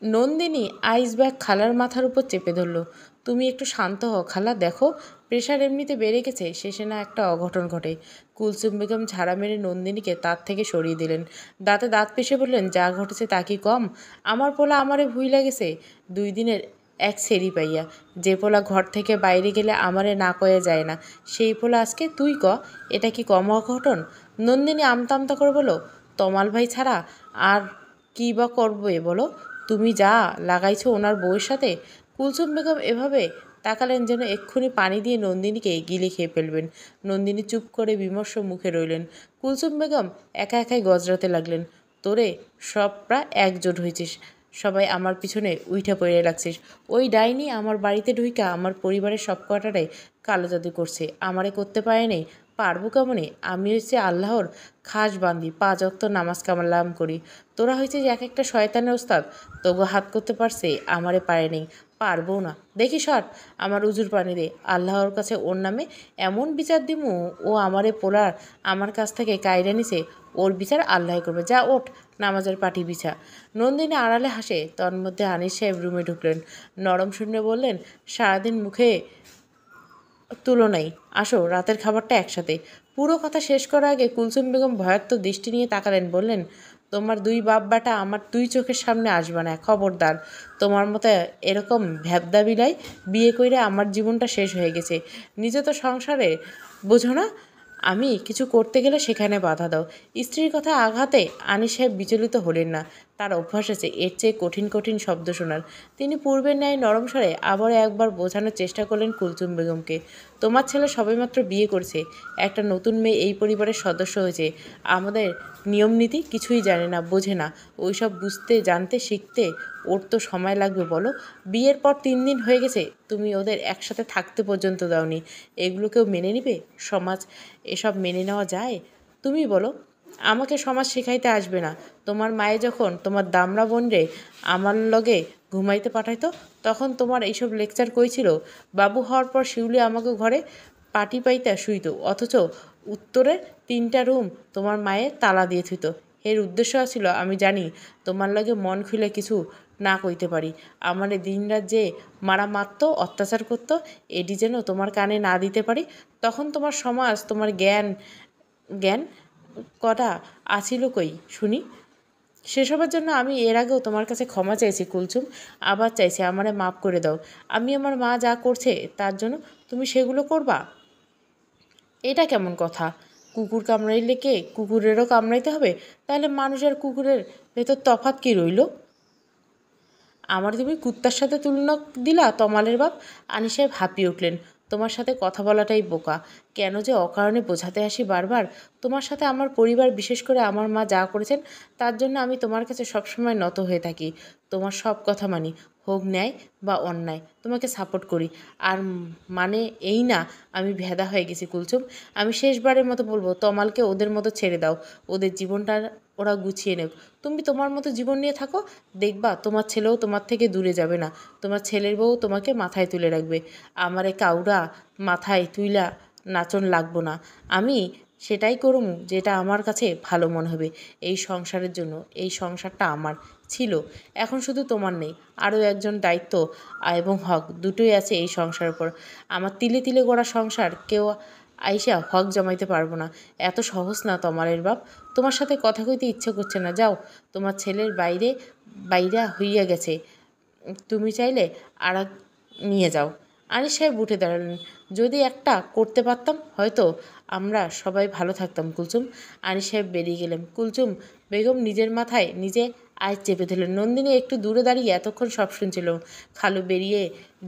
Nandini ice bag খালার মাথার উপর চেপে ধরল। তুমি একটু শান্ত হও খালা, দেখো প্রেশার এমনিতে বেড়ে গেছে, শেষে না একটা অঘটন ঘটে। কুলসুম বেগম ঝাড়া মেরে নন্দিনীকে তার থেকে সরিয়ে দিলেন। দাঁতে দাঁত পিষে বললেন, যা ঘটেছে তা কি কম? আমার পোলা আমারে ভুই লাগেছে 2 দিনের এক সেরি পাইয়া। যে পোলা ঘর থেকে বাইরে গেলে আমারে না কয়ে যায় না, সেই পোলা আজকে তুই ক, এটা কি কম অঘটন? নন্দিনী আমতা আমতা করে বলো, তমাল ভাই ছাড়া আর কী বা করবে বলো? তুমি যা লাগাইছো ওনার বউয়ের সাথে। কুলসুম বেগম এভাবে তাকালেন যেন এক্ষুনি পানি দিয়ে নন্দিনীকে গিলে খেয়ে ফেলবেন। নন্দিনী চুপ করে বিমর্ষ মুখে রইলেন। কুলসুম বেগম একা একাই গজরাতে লাগলেন, তোরে সব প্রায় একজোট হয়েছিস, সবাই আমার পিছনে উইঠা পড়ে লাগছিস। ওই ডাইনি আমার বাড়িতে ঢুইকা আমার পরিবারের সব কটারে কালো জাদু করছে, আমারে করতে পারে নেই, পারবো কেমনে? আমি হচ্ছে আল্লাহর খাস বান্দি, 5 ওয়াক্ত নামাজ কামালাম করি। তোরা হয়েছে যে এক একটা শয়তানের ওস্তাদ, তবু হাত করতে পারছে, আমারে পারে নেই, পারবো না। দেখি সর, আমার উজুর পানি দে, আল্লাহর কাছে ওর নামে এমন বিচার দিমু, ও আমারে পোলার আমার কাছ থেকে কায়রা নিছে, ওর বিচার আল্লাহ করবে। যা ওঠ, নামাজের পাটি বিছা। নন্দিনী আড়ালে হাসে, তন্মধ্যে আনিস সাহেব রুমে ঢুকলেন। নরম শূন্যে বললেন, সারাদিন মুখে তুলনাই, আসো রাতের খাবারটা একসাথে। পুরো কথা শেষ করার আগে কুলসুম বেগম ভয়ার্থ দৃষ্টি নিয়ে তাকালেন, বললেন, তোমার 2 বাপ বেটা আমার 2 চোখের সামনে আসবে না, খবরদার। তোমার মতো এরকম ভ্যাবদা বিলাই বিয়ে কইরে আমার জীবনটা শেষ হয়ে গেছে। নিজে তো সংসারে বোঝো না, আমি কিছু করতে গেলে সেখানে বাধা দাও। স্ত্রীর কথা আঘাতে আনিস সাহেব বিচলিত হলেন না। তার অভ্যাস আছে এর চেয়ে কঠিন কঠিন শব্দ শোনার। তিনি পূর্বের ন্যায় নরম স্বরে আবারও একবার বোঝানোর চেষ্টা করলেন কুলসুম বেগমকে, তোমার ছেলে সবেমাত্র বিয়ে করছে, একটা নতুন মেয়ে এই পরিবারের সদস্য হয়েছে, আমাদের নিয়মনীতি কিছুই জানে না, বোঝে না। ওইসব বুঝতে জানতে শিখতে ওর তো সময় লাগবে বলো। বিয়ের পর 3 দিন হয়ে গেছে, তুমি ওদের একসাথে থাকতে পর্যন্ত দাওনি। এগুলো কেউ মেনে নিবে? সমাজ এসব মেনে নেওয়া যায়? তুমি বলো। আমাকে সমাজ শেখাইতে আসবে না। তোমার মায়ে যখন তোমার দামরা বোনরে আমার লগে ঘুমাইতে পাঠাইতো, তখন তোমার এইসব লেকচার কইছিল? বাবু হওয়ার পর শিউলি আমাকে ঘরে পাটি পাইতা শুইত, অথচ উত্তরের 3টা রুম তোমার মায়ের তালা দিয়ে থুইত। এর উদ্দেশ্য ছিল, আমি জানি তোমার লগে মন খুলে কিছু না কইতে পারি। আমারে দিনরাত যে মারা মারতো, অত্যাচার করতো, এডি যেন তোমার কানে না দিতে পারি। তখন তোমার সমাজ, তোমার জ্ঞান জ্ঞান কটা আছিল কই শুনি? সেসবের জন্য আমি এর আগেও তোমার কাছে ক্ষমা চাইছি কুলসুম, আবার চাইছি, আমারে মাফ করে দাও। আমি আমার মা যা করছে তার জন্য তুমি সেগুলো করবা? এটা কেমন কথা? কুকুর কামড়াইলে কে কুকুরেরও কামড়াইতে হবে? তাহলে মানুষ আর কুকুরের ভেতর তফাৎ কী রইল? আমার তুমি কুত্তার সাথে তুলনা দিলা তমালের বাপ? আনিস সাহেব হাঁপিয়ে উঠলেন। তোমার সাথে কথা বলাটাই বোকা। কেন যে অকারণে বোঝাতে আসি বারবার। তোমার সাথে আমার পরিবার, বিশেষ করে আমার মা যা করেছেন, তার জন্য আমি তোমার কাছে সবসময় নত হয়ে থাকি। তোমার সব কথা মানি, হোক ন্যায় বা অন্যায়, তোমাকে সাপোর্ট করি। আর মানে এই না আমি ভেদা হয়ে গেছি কুলসুম। আমি শেষবারের মতো বলবো, তমালকে ওদের মতো ছেড়ে দাও, ওদের জীবনটা ওরা গুছিয়ে নেক। তুমি তোমার মতো জীবন নিয়ে থাকো, দেখবা তোমার ছেলেও তোমার থেকে দূরে যাবে না। তোমার ছেলের বউ তোমাকে মাথায় তুলে রাখবে। আমারে কাউরা মাথায় তুইলা নাচন লাগবো না। আমি সেটাই করুম যেটা আমার কাছে ভালো মনে হবে এই সংসারের জন্য। এই সংসারটা আমার ছিল, এখন শুধু তোমার নেই, আরও একজন দায়িত্ব এবং হক দুটোই আছে এই সংসারের উপর। আমার তিলে তিলে গড়া সংসার কেউ আইসা হক জমাইতে পারবো না। এত সহজ না তমালের বাপ। তোমার সাথে কথা কইতে ইচ্ছে করছে না, যাও। তোমার ছেলের বাইরা হইয়া গেছে, তুমি চাইলে আর নিয়ে যাও। আনিস সাহেব উঠে দাঁড়ালেন। যদি একটা করতে পারতাম, হয়তো আমরা সবাই ভালো থাকতাম কুলসুম। আনিস সাহেব বেরিয়ে গেলেন। কুলসুম বেগম নিজের মাথায় নিজে আয় চেপে ধরলেন। নন্দিনী একটু দূরে দাঁড়িয়ে এতক্ষণ সব শুনছিল। খালু বেরিয়ে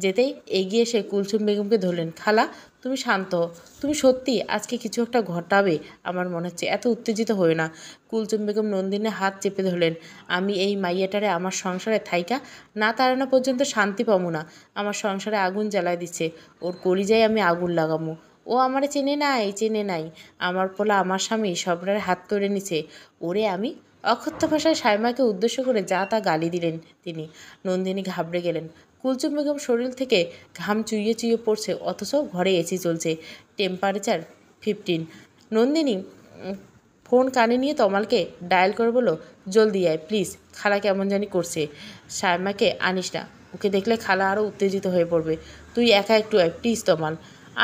যেতেই এগিয়ে এসে কুলসুম বেগমকে ধরলেন। খালা, তুমি শান্ত হও। তুমি সত্যি আজকে কিছু একটা ঘটাবে আমার মনে হচ্ছে, এত উত্তেজিত হয়ে না। কুলসুম বেগম নন্দিনীর হাত চেপে ধরলেন। আমি এই মাইয়াটারে আমার সংসারে থাইকা না তাড়ানো পর্যন্ত শান্তি পাবো না। আমার সংসারে আগুন জ্বালায় দিচ্ছে, ওর কলিজায় আমি আগুন লাগামু। ও আমারে চেনে নাই, চেনে নাই। আমার পোলা, আমার স্বামী সবরার হাত করে নিছে। ওরে আমি অকথ্য ভাষায় সাইমাকে উদ্দেশ্য করে যা তা গালি দিলেন তিনি। নন্দিনী ঘাবড়ে গেলেন। কুলসুম বেগম শরীর থেকে ঘাম চুইয়ে চুইয়ে পড়ছে, অথচ ঘরে এসি চলছে, টেম্পারেচার 15। নন্দিনী ফোন কানে নিয়ে তমালকে ডায়াল করে বলল, জলদি আয় প্লিজ, খালা কেমন জানি করছে। সায়মাকে আনিস না, ওকে দেখলে খালা আরও উত্তেজিত হয়ে পড়বে। তুই একা একটু আয় প্লিজ তমাল।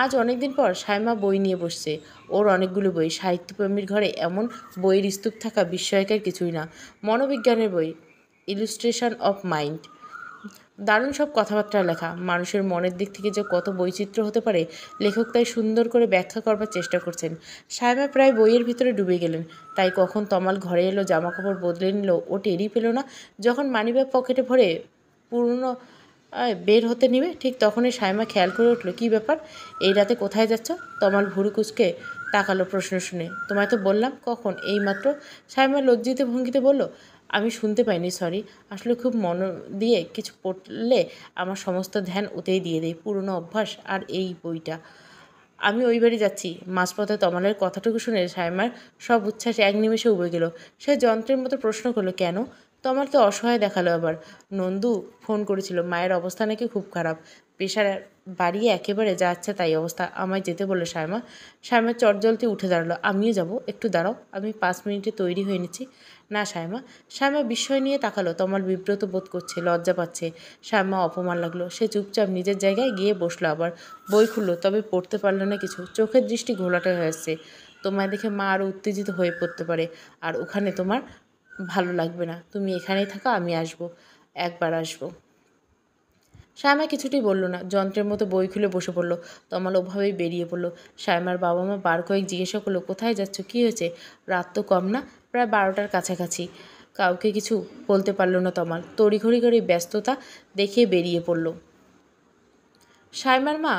আজ অনেক দিন পর সায়মা বই নিয়ে বসছে। ওর অনেকগুলো বই। সাহিত্যপ্রেমীর ঘরে এমন বইয়ের স্তূপ থাকা বিস্ময়কের কিছুই না। মনোবিজ্ঞানের বই, ইলুস্ট্রেশন অফ মাইন্ড, দারুণ সব কথাবার্তা লেখা। মানুষের মনের দিক থেকে যে কত বৈচিত্র্য হতে পারে লেখক তাই সুন্দর করে ব্যাখ্যা করবার চেষ্টা করছেন। সায়মা প্রায় বইয়ের ভিতরে ডুবে গেলেন। তাই কখন তমাল ঘরে এলো, জামাকাপড় বদলে নিল, ও টেরই পেল না। যখন মানিব্যাগ পকেটে ভরে পুরনো বের হতে নিবে, ঠিক তখনই সায়মা খেয়াল করে উঠল, কী ব্যাপার, এই রাতে কোথায় যাচ্ছ? তমাল ভুরু কুচকে তাকালো প্রশ্ন শুনে। তোমায় তো বললাম। কখন? এইমাত্র। সায়মা লজ্জিত ভঙ্গিতে বলল, আমি শুনতে পাইনি, সরি। আসলে খুব মন দিয়ে কিছু পড়লে আমার সমস্ত ধ্যান ওতেই দিয়ে দেয়, পুরনো অভ্যাস। আর এই বইটা, আমি ওই বাড়ি যাচ্ছি। মাঝপথে তমালের কথাটুকু শুনে সায়মার সব উচ্ছ্বাস এক নিমেষে উবে গেল। সে যন্ত্রের মতো প্রশ্ন করলো, কেন? তমালকে অসহায় দেখালো আবার। নন্দু ফোন করেছিল, মায়ের অবস্থা নাকি খুব খারাপ, প্রেশার বাড়িয়ে একেবারে যাচ্ছে তাই অবস্থা। আমায় যেতে বললো সায়মা। সায়মা চটজলদি উঠে দাঁড়ালো। আমিও যাব, একটু দাঁড়াও, আমি 5 মিনিটে তৈরি হয়ে নিচ্ছি। না সায়মা। সায়মা বিস্ময় নিয়ে তাকালো। তমাল বিব্রত বোধ করছে, লজ্জা পাচ্ছে। সায়মা অপমান লাগলো। সে চুপচাপ নিজের জায়গায় গিয়ে বসলো আবার। বই খুললো, তবে পড়তে পারল না কিছু। চোখের দৃষ্টি ঘোলাটে হয়ে আসছে। তোমায় দেখে মা আরও উত্তেজিত হয়ে পড়তে পারে, আর ওখানে তোমার ভালো লাগবে না। তুমি এখানেই থাকো, আমি আসবো, একবার আসবো। সায়মা কিছুতেই বলল না, যন্ত্রের মতো বই খুলে বসে পড়ল। তমাল ওভাবেই বেরিয়ে পড়ল। সায়মার বাবা মা বার কয়েক জিজ্ঞাসা করলো, কোথায় যাচ্ছ, কী হয়েছে? রাত তো কম না, প্রায় 12টার কাছাকাছি। কাউকে কিছু বলতে পারল না তমাল। তড়িঘড়ি করে ব্যস্ততা দেখিয়ে বেরিয়ে পড়ল। সায়মার মা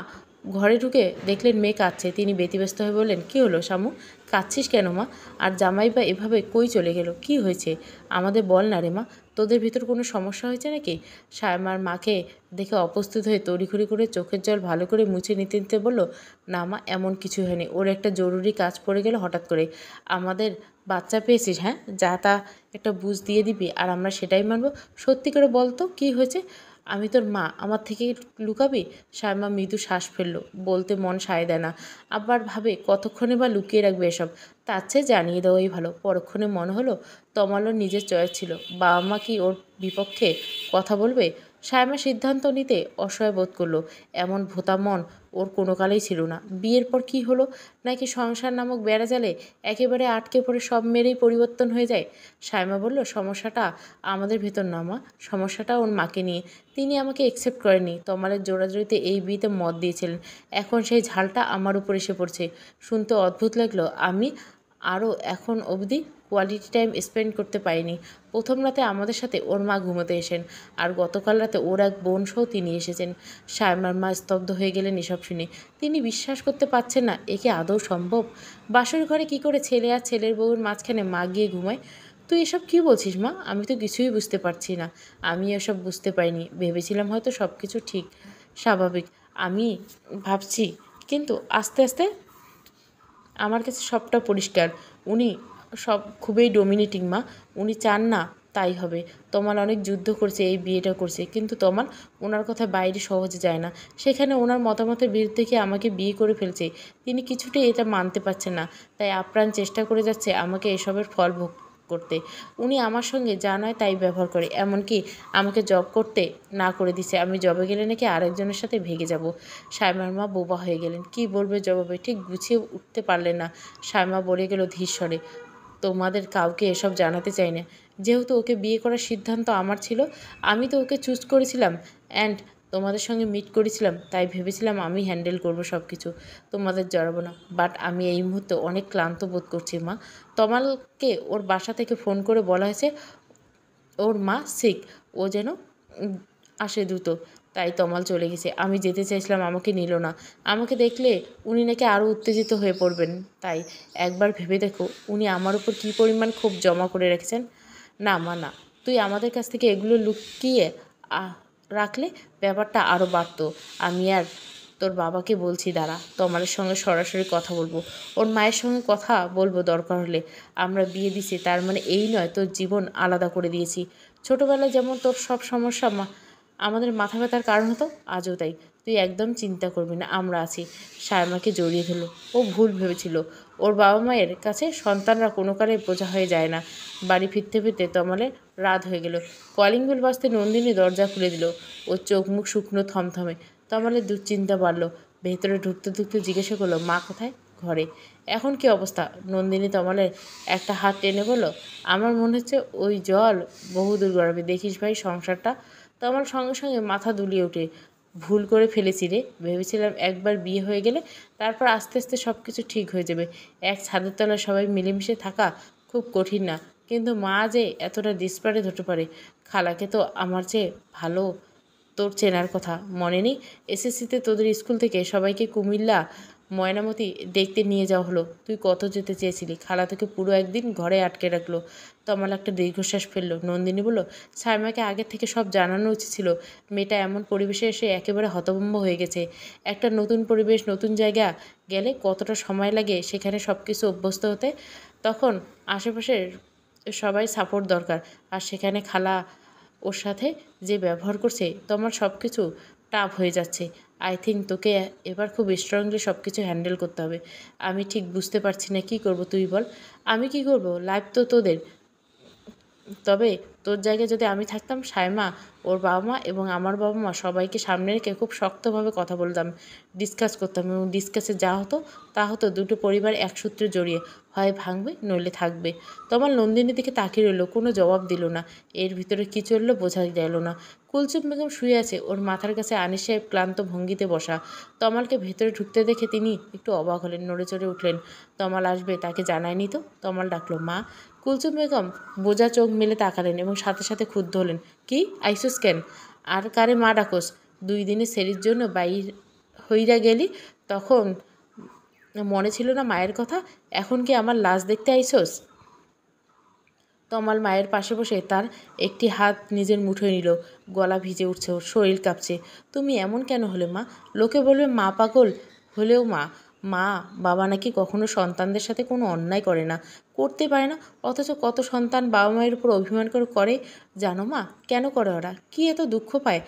ঘরে ঢুকে দেখলেন মেয়ে কাঁদছে। তিনি ব্যতিব্যস্ত হয়ে বললেন, কী হলো শামু, কাঁদছিস কেন মা? আর জামাই বা এভাবে কই চলে গেল? কি হয়েছে আমাদের বল না রে মা, তোদের ভিতর কোনো সমস্যা হয়েছে নাকি? সায়মার মাকে দেখে অপ্রস্তুত হয়ে তড়িঘড়ি করে চোখের জল ভালো করে মুছে নিতে নিতে বলল, না মা, এমন কিছু হয়নি। ওর একটা জরুরি কাজ পড়ে গেল হঠাৎ করে। আমাদের বাচ্চা পেয়েছিস, হ্যাঁ, যা তা একটা বুঝ দিয়ে দিবি আর আমরা সেটাই মানব? সত্যি করে বল তো কী হয়েছে? আমি তোর মা, আমার থেকে লুকাবি? সায়মা মৃদু শ্বাস ফেলল। বলতে মন সায় দেয় না, আবার ভাবে কতক্ষণে বা লুকিয়ে রাখবে এসব। তার চেয়ে জানিয়ে দেওয়াই ভালো। পরক্ষণে মনে হলো তমালও নিজের চয়েস ছিল, বাবা মা কি ওর বিপক্ষে কথা বলবে? সায়মা সিদ্ধান্ত নিতে অসহায় বোধ করলো। এমন ভোঁতা মন ওর কোনো কালেই ছিল না। বিয়ের পর কি হলো, নাকি সংসার নামক বেড়াজালে একেবারে আটকে পড়ে সব মেরেই পরিবর্তন হয়ে যায়? সায়মা বলল, সমস্যাটা আমাদের ভেতর না মা, সমস্যাটা ওর মাকে নিয়ে। তিনি আমাকে একসেপ্ট করেননি, তমালের জোরাজোরিতে এই বিয়েতে মত দিয়েছিলেন। এখন সেই ঝালটা আমার উপর এসে পড়ছে। শুনতে অদ্ভুত লাগলো, আমি আরও এখন অবধি কোয়ালিটি টাইম স্পেন্ড করতে পারিনি। প্রথম রাতে আমাদের সাথে ওর মা ঘুমোতে এসেন, আর গতকাল রাতে ওর এক বোন সহ তিনি এসেছেন। সায়মার মা স্তব্ধ হয়ে গেলেন এসব শুনে। তিনি বিশ্বাস করতে পারছেন না, একে আদৌ সম্ভব? বাসর ঘরে কী করে ছেলে আর ছেলের বউয়ের মাঝখানে মা গিয়ে ঘুমায়? তুই এসব কী বলছিস মা? আমি তো কিছুই বুঝতে পারছি না। আমি এসব বুঝতে পারিনি, ভেবেছিলাম হয়তো সব কিছু ঠিক স্বাভাবিক। আমি ভাবছি, কিন্তু আস্তে আস্তে আমার কাছে সবটা পরিষ্কার। উনি সব খুবই ডমিনেটিং মা, উনি চান না তাই হবে। তমাল অনেক যুদ্ধ করছে, এই বিয়েটা করছে, কিন্তু তমাল ওনার কথা বাইরে সহজে যায় না। সেখানে ওনার মতামতের বিরুদ্ধে গিয়ে আমাকে বিয়ে করে ফেলছে। তিনি কিছুতেই এটা মানতে পারছেন না, তাই আপ্রাণ চেষ্টা করে যাচ্ছে আমাকে এসবের ফল ভোগ করতে। উনি আমার সঙ্গে যা নয় তাই ব্যবহার করে, এমনকি আমাকে জব করতে না করে দিছে। আমি জবে গেলে নাকি আরেকজনের সাথে ভেগে যাব। সায়মার মা বোবা হয়ে গেলেন। কি বলবে জবাবে ঠিক গুছিয়ে উঠতে পারলেন না। সায়মা বলে গেল ধীর স্বরে, তোমাদের কাউকে এসব জানাতে চাই না। যেহেতু ওকে বিয়ে করার সিদ্ধান্ত আমার ছিল, আমি তো ওকে চুজ করেছিলাম, অ্যান্ড তোমাদের সঙ্গে মিট করেছিলাম, তাই ভেবেছিলাম আমি হ্যান্ডেল করবো সব কিছু, তোমাদের জড়াবো না। বাট আমি এই মুহূর্তে অনেক ক্লান্ত বোধ করছি মা। তমালকে ওর বাসা থেকে ফোন করে বলা হয়েছে ওর মা সিক, ও যেন আসে দ্রুত। তাই তমাল চলে গেছে। আমি যেতে চাইছিলাম, আমাকে নিল না। আমাকে দেখলে উনি নাকি আরও উত্তেজিত হয়ে পড়বেন, তাই একবার ভেবে দেখো উনি আমার উপর কী পরিমাণ ক্ষোভ জমা করে রেখেছেন। না মা না, তুই আমাদের কাছ থেকে এগুলো লুকিয়ে রাখলে ব্যাপারটা আরও বাড়তো। আমি আর তোর বাবাকে বলছি, দাঁড়া, তমালের সঙ্গে সরাসরি কথা বলবো, ওর মায়ের সঙ্গে কথা বলবো দরকার হলে। আমরা বিয়ে দিছি তার মানে এই নয় তোর জীবন আলাদা করে দিয়েছি। ছোটোবেলায় যেমন তোর সব সমস্যা আমাদের মাথা ব্যথার কারণ হতো, আজও তাই। তুই একদম চিন্তা করবি না, আমরা আছি। সায়মাকে জড়িয়ে ধরল। ও ভুল ভেবেছিল, ওর বাবা মায়ের কাছে সন্তানরা কোনো কালে বোঝা হয়ে যায় না। বাড়ি ফিরতে ফিরতে তমালের রাত হয়ে গেল। কলিং বেল বাজতে নন্দিনী দরজা খুলে দিল। ওর চোখ মুখ শুকনো থমথমে। তমালের দুশ্চিন্তা বাড়ল। ভেতরে ঢুকতে ঢুকতে জিজ্ঞাসা করলো, মা কোথায়? ঘরে। এখন কি অবস্থা? নন্দিনী তমালের একটা হাত টেনে বলল, আমার মনে হচ্ছে ওই জল বহুদূর গড়াবে। দেখিস ভাই সংসারটা। তমাল সঙ্গে সঙ্গে মাথা দুলিয়ে ওঠে। ভুল করে ফেলেছি রে। ভেবেছিলাম একবার বিয়ে হয়ে গেলে তারপর আস্তে আস্তে সব কিছু ঠিক হয়ে যাবে। এক ছাদের তলায় সবাই মিলেমিশে থাকা খুব কঠিন না, কিন্তু মা যে এতটা ডিসপারেট হতে পারে। খালাকে তো আমার চেয়ে ভালো তোর চেনার কথা, মনে নেই? এসএসসিতে তোদের স্কুল থেকে সবাইকে কুমিল্লা ময়নামতি দেখতে নিয়ে যাওয়া হলো। তুই কত যেতে চেয়েছিলি, খালা তোকে পুরো একদিন ঘরে আটকে রাখলো। তমাল একটা দীর্ঘশ্বাস ফেললো। নন্দিনী বলল, সাইমাকে আগে থেকে সব জানানো উচিত ছিল। মেয়েটা এমন পরিবেশে এসে একেবারে হতভম্ব হয়ে গেছে। একটা নতুন পরিবেশ, নতুন জায়গা গেলে কতটা সময় লাগে সেখানে সব কিছু অভ্যস্ত হতে। তখন আশেপাশের সবাই সাপোর্ট দরকার। আর সেখানে খালা ওর সাথে যে ব্যবহার করছে, তোমার সব কিছু টাফ হয়ে যাচ্ছে। আই থিঙ্ক তোকে এবার খুব স্ট্রংলি সব কিছু হ্যান্ডেল করতে হবে। আমি ঠিক বুঝতে পারছি না কী করব, তুই বল। আমি কি করব? লাইফ তো তোদের। তবে তোর জায়গায় যদি আমি থাকতাম, সায়মা, ওর বাবা মা এবং আমার বাবা মা সবাইকে সামনে রেখে খুব শক্তভাবে কথা বলতাম, ডিসকাস করতাম, এবং ডিসকাসে যা হতো তা হতো দুটো পরিবার এক সূত্রে জড়িয়ে হয় ভাঙবে নইলে থাকবে। তোমার নন্দিনীর দিকে তাকিয়ে রইল, কোনো জবাব দিল না। এর ভিতরে কী চললো বোঝা গেল না। কুলসুম বেগম শুয়ে আছে, ওর মাথার কাছে আনিস সাহেব ক্লান্ত ভঙ্গিতে বসা। তমালকে ভেতরে ঢুকতে দেখে তিনি একটু অবাক হলেন, নড়ে চড়ে উঠলেন। তমাল আসবে তাকে জানায়নি তো? তমাল ডাকলো, মা। কুলসুম বেগম বোঝা চোখ মেলে তাকালেন এবং সাথে সাথে ক্ষুব্ধ হলেন। কি আইসোস কেন? আর কারে মা ডাকোস? 2 দিনের সেরির জন্য বাইর হইরা গেলি, তখন মনে ছিল না মায়ের কথা? এখন কি আমার লাশ দেখতে আইসোস? তমাল মায়ের পাশে বসে তার একটি হাত নিজের মুঠোয় নিল। গলা ভিজে উঠছে, ওর শরীর কাঁপছে। তুমি এমন কেন হলে মা? লোকে বলবে মা পাগল, হলেও মা। মা বাবা নাকি কখনো সন্তানদের সাথে কোনো অন্যায় করে না, করতে পারে না। অথচ কত সন্তান বাবা মায়ের উপর অভিমান করে জানো মা? কেন করে ওরা? কি এত দুঃখ পায়?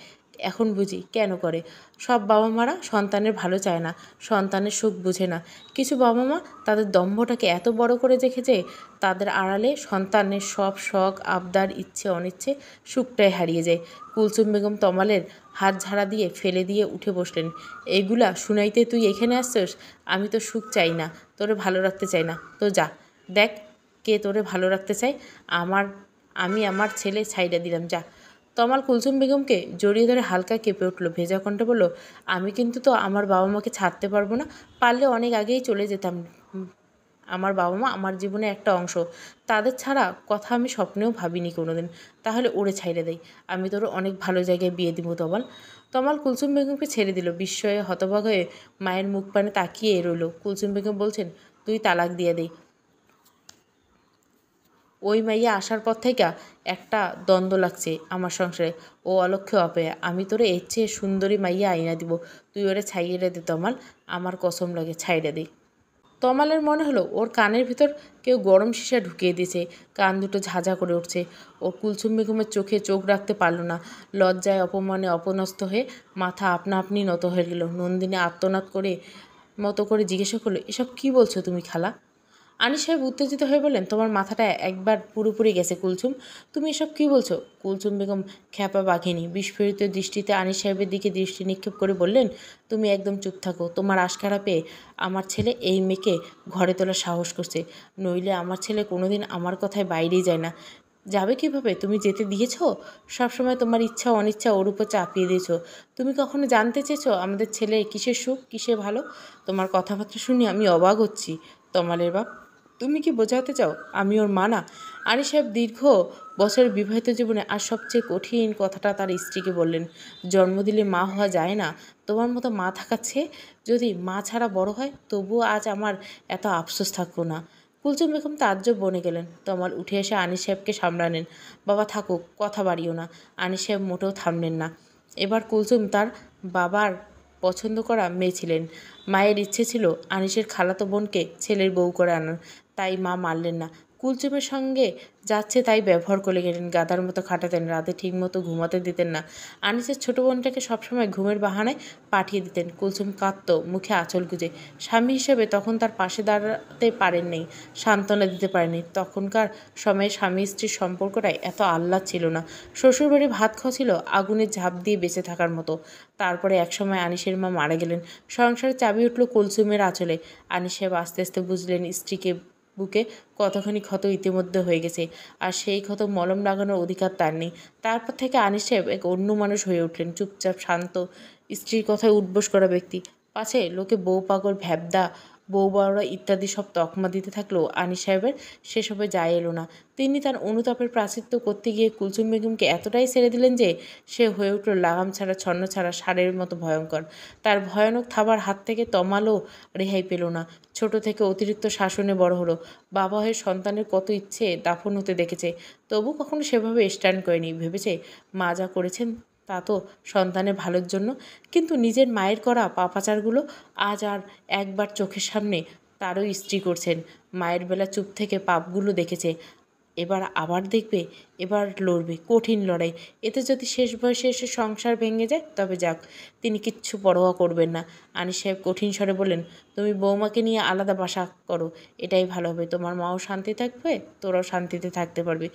এখন বুঝি কেন করে। সব বাবা মারা সন্তানের ভালো চায় না, সন্তানের সুখ বুঝে না। কিছু বাবা মা তাদের দম্ভটাকে এত বড় করে রেখেছে, তাদের আড়ালে সন্তানের সব শখ, আবদার, ইচ্ছে অনিচ্ছে সুখটাই হারিয়ে যায়। কুলসুম বেগম তমালের হাত ঝাড়া দিয়ে ফেলে দিয়ে উঠে বসলেন। এইগুলা শুনাইতে তুই এখানে আসছস? আমি তো সুখ চাই না, তোরে ভালো রাখতে চাই না। তো যা, দেখ কে তোরে ভালো রাখতে চায়। আমি আমার ছেলে ছাইড়া দিলাম, যা। তমাল কুলসুম বেগমকে জড়িয়ে ধরে হালকা কেঁপে উঠল। ভেজা কণ্ঠে বলল, আমি কিন্তু তো আমার বাবা মাকে ছাড়তে পারবো না। পারলে অনেক আগেই চলে যেতাম। আমার বাবা মা আমার জীবনে একটা অংশ, তাদের ছাড়া কথা আমি স্বপ্নেও ভাবিনি কোনোদিন। তাহলে ওরে ছাইড়ে দেই, আমি তোর অনেক ভালো জায়গায় বিয়ে দিব। তমাল তমাল কুলসুম বেগমকে ছেড়ে দিল। বিস্ময়ে হতবাক হয়ে মায়ের মুখ পানে তাকিয়ে রইল। কুলসুম বেগম বলছেন, তুই তালাক দিয়ে দেই। ওই মাইয়া আসার পর থেকে একটা দ্বন্দ্ব লাগছে আমার সংসারে। ও অলক্ষ্যে অপয়া। আমি তোরে এর চেয়ে সুন্দরী মাইয়া আইনা দিব। তুই ওরে ছাইয়ে দে তমাল, আমার কসম লাগে, ছাইড়ে দে। তমালের মনে হলো ওর কানের ভিতর কেউ গরম সীসা ঢুকিয়ে দিয়েছে। কান দুটো ঝাঁঝা করে উঠছে। ও কুলসুম বেগমের চোখে চোখ রাখতে পারল না। লজ্জায় অপমানে অপনস্ত হয়ে মাথা আপনা আপনি নত হয়ে গেল। নন্দিনী আর্তনাদ করে মতো করে জিজ্ঞাসা করলো, এসব কি বলছো তুমি খালা? আনিস সাহেব উত্তেজিত হয়ে বললেন, তোমার মাথাটা একবার পুরোপুরি গেছে কুলসুম। তুমি এসব কী বলছো? কুলসুম বেগম খ্যাপা বাঘিনী বিস্ফোরিত দৃষ্টিতে আনিস সাহেবের দিকে দৃষ্টি নিক্ষেপ করে বললেন, তুমি একদম চুপ থাকো। তোমার আশকারা পেয়ে আমার ছেলে এই মেয়েকে ঘরে তোলার সাহস করছে। নইলে আমার ছেলে কোনোদিন আমার কথায় বাইরেই যায় না। যাবে কিভাবে? তুমি যেতে দিয়েছ? সবসময় তোমার ইচ্ছা অনিচ্ছা ওর উপর চাপিয়ে দিয়েছ। তুমি কখনো জানতে চেয়েছো আমাদের ছেলে কিসের সুখ, কিসে ভালো? তোমার কথাবার্তা শুনে আমি অবাক হচ্ছি তমালের বাপ। তুমি কি বোঝাতে চাও আমি ওর মা না? আনিস সাহেব দীর্ঘ বছরের বিবাহিত জীবনে আর সবচেয়ে কঠিন কথাটা তার স্ত্রীকে বললেন। জন্ম দিলে মা হওয়া যায় না। তোমার মতো মা থাকার চেয়ে যদি মা ছাড়া বড় হয়, তবুও আজ আমার এত আফসোস থাকতো না। কুলসুম বেগম তাজ্জব বনে গেলেন। তমাল উঠে এসে আনিস সাহেবকে সামলালেন। বাবা থাকুক, কথা বাড়িও না। আনিস সাহেব মোটেও থামলেন না। এবার কুলসুম তার বাবার পছন্দ করা মেয়ে ছিলেন। মায়ের ইচ্ছে ছিল আনিসের খালাতো বোনকে ছেলের বউ করে আনার, তাই মা মানলেন না। কুলচুমের সঙ্গে যাচ্ছে তাই ব্যবহার করে গেলেন, গাধার মতো খাটাতেন, রাতে ঠিকমতো ঘুমাতে দিতেন না। আনিসের ছোট বোনটাকে সবসময় ঘুমের বাহানায় পাঠিয়ে দিতেন। কুলচুম কাঁদত, মুখে আঁচল গুজে। স্বামী হিসেবে তখন তার পাশে দাঁড়াতে পারেননি, সান্ত্বনা দিতে পারেননি। তখনকার সময়ে স্বামী স্ত্রীর সম্পর্কটাই এত আহ্লাদ ছিল না। শ্বশুরবাড়ি ভাত খাওয়া ছিল আগুনে ঝাঁপ দিয়ে বেঁচে থাকার মতো। তারপরে একসময় আনিসের মা মারা গেলেন। সংসারের চাবি উঠল কুলসুমের আঁচলে। আনিস সাহেব আস্তে আস্তে বুঝলেন স্ত্রীকে বুকে কতখানি ক্ষত ইতিমধ্যে হয়ে গেছে, আর সেই ক্ষত মলম লাগানোর অধিকার তার নেই। তারপর থেকে আনিস সাহেব এক অন্য মানুষ হয়ে উঠলেন, চুপচাপ, শান্ত, স্ত্রীর কথায় উঠবোস করা ব্যক্তি। পাছে লোকে বউ পাগল, ভ্যাবদা, বউ বাওড়া ইত্যাদি সব তকমা দিতে থাকলেও আনিস সাহেবের সেসবে যায় এলো না। তিনি তার অনুতাপের প্রায়শ্চিত্ত করতে গিয়ে কুলসুম বেগমকে এতটাই ছেড়ে দিলেন যে সে হয়ে উঠল লাগাম ছাড়া, ছন্ন ছাড়া ষাঁড়ের মতো ভয়ঙ্কর। তার ভয়ানক থাবার হাত থেকে তমালও রেহাই পেল না। ছোট থেকে অতিরিক্ত শাসনে বড় হলো। বাবা হয়ে সন্তানের কত ইচ্ছে দাফন হতে দেখেছে, তবু কখনো সেভাবে স্ট্যান্ড করেনি। ভেবেছে মা যা করেছেন তা তো সন্তানের ভালোর জন্য, কিন্তু নিজের মায়ের করা পাপাচারগুলো আজ আর একবার চোখের সামনে তারও স্ত্রী করছেন। মায়ের বেলা চুপ থেকে পাপগুলো দেখেছে, এবার আবার দেখবে, এবার লড়বে কঠিন লড়াই। এতে যদি শেষ বয়সে এসে সংসার ভেঙে যায় তবে যাক, তিনি কিচ্ছু পরোয়া করবেন না। আনিস সাহেব কঠিন স্বরে বললেন, তুমি বৌমাকে নিয়ে আলাদা বাসা করো, এটাই ভালো হবে। তোমার মাও শান্তি থাকবে, তোরাও শান্তিতে থাকতে পারবে।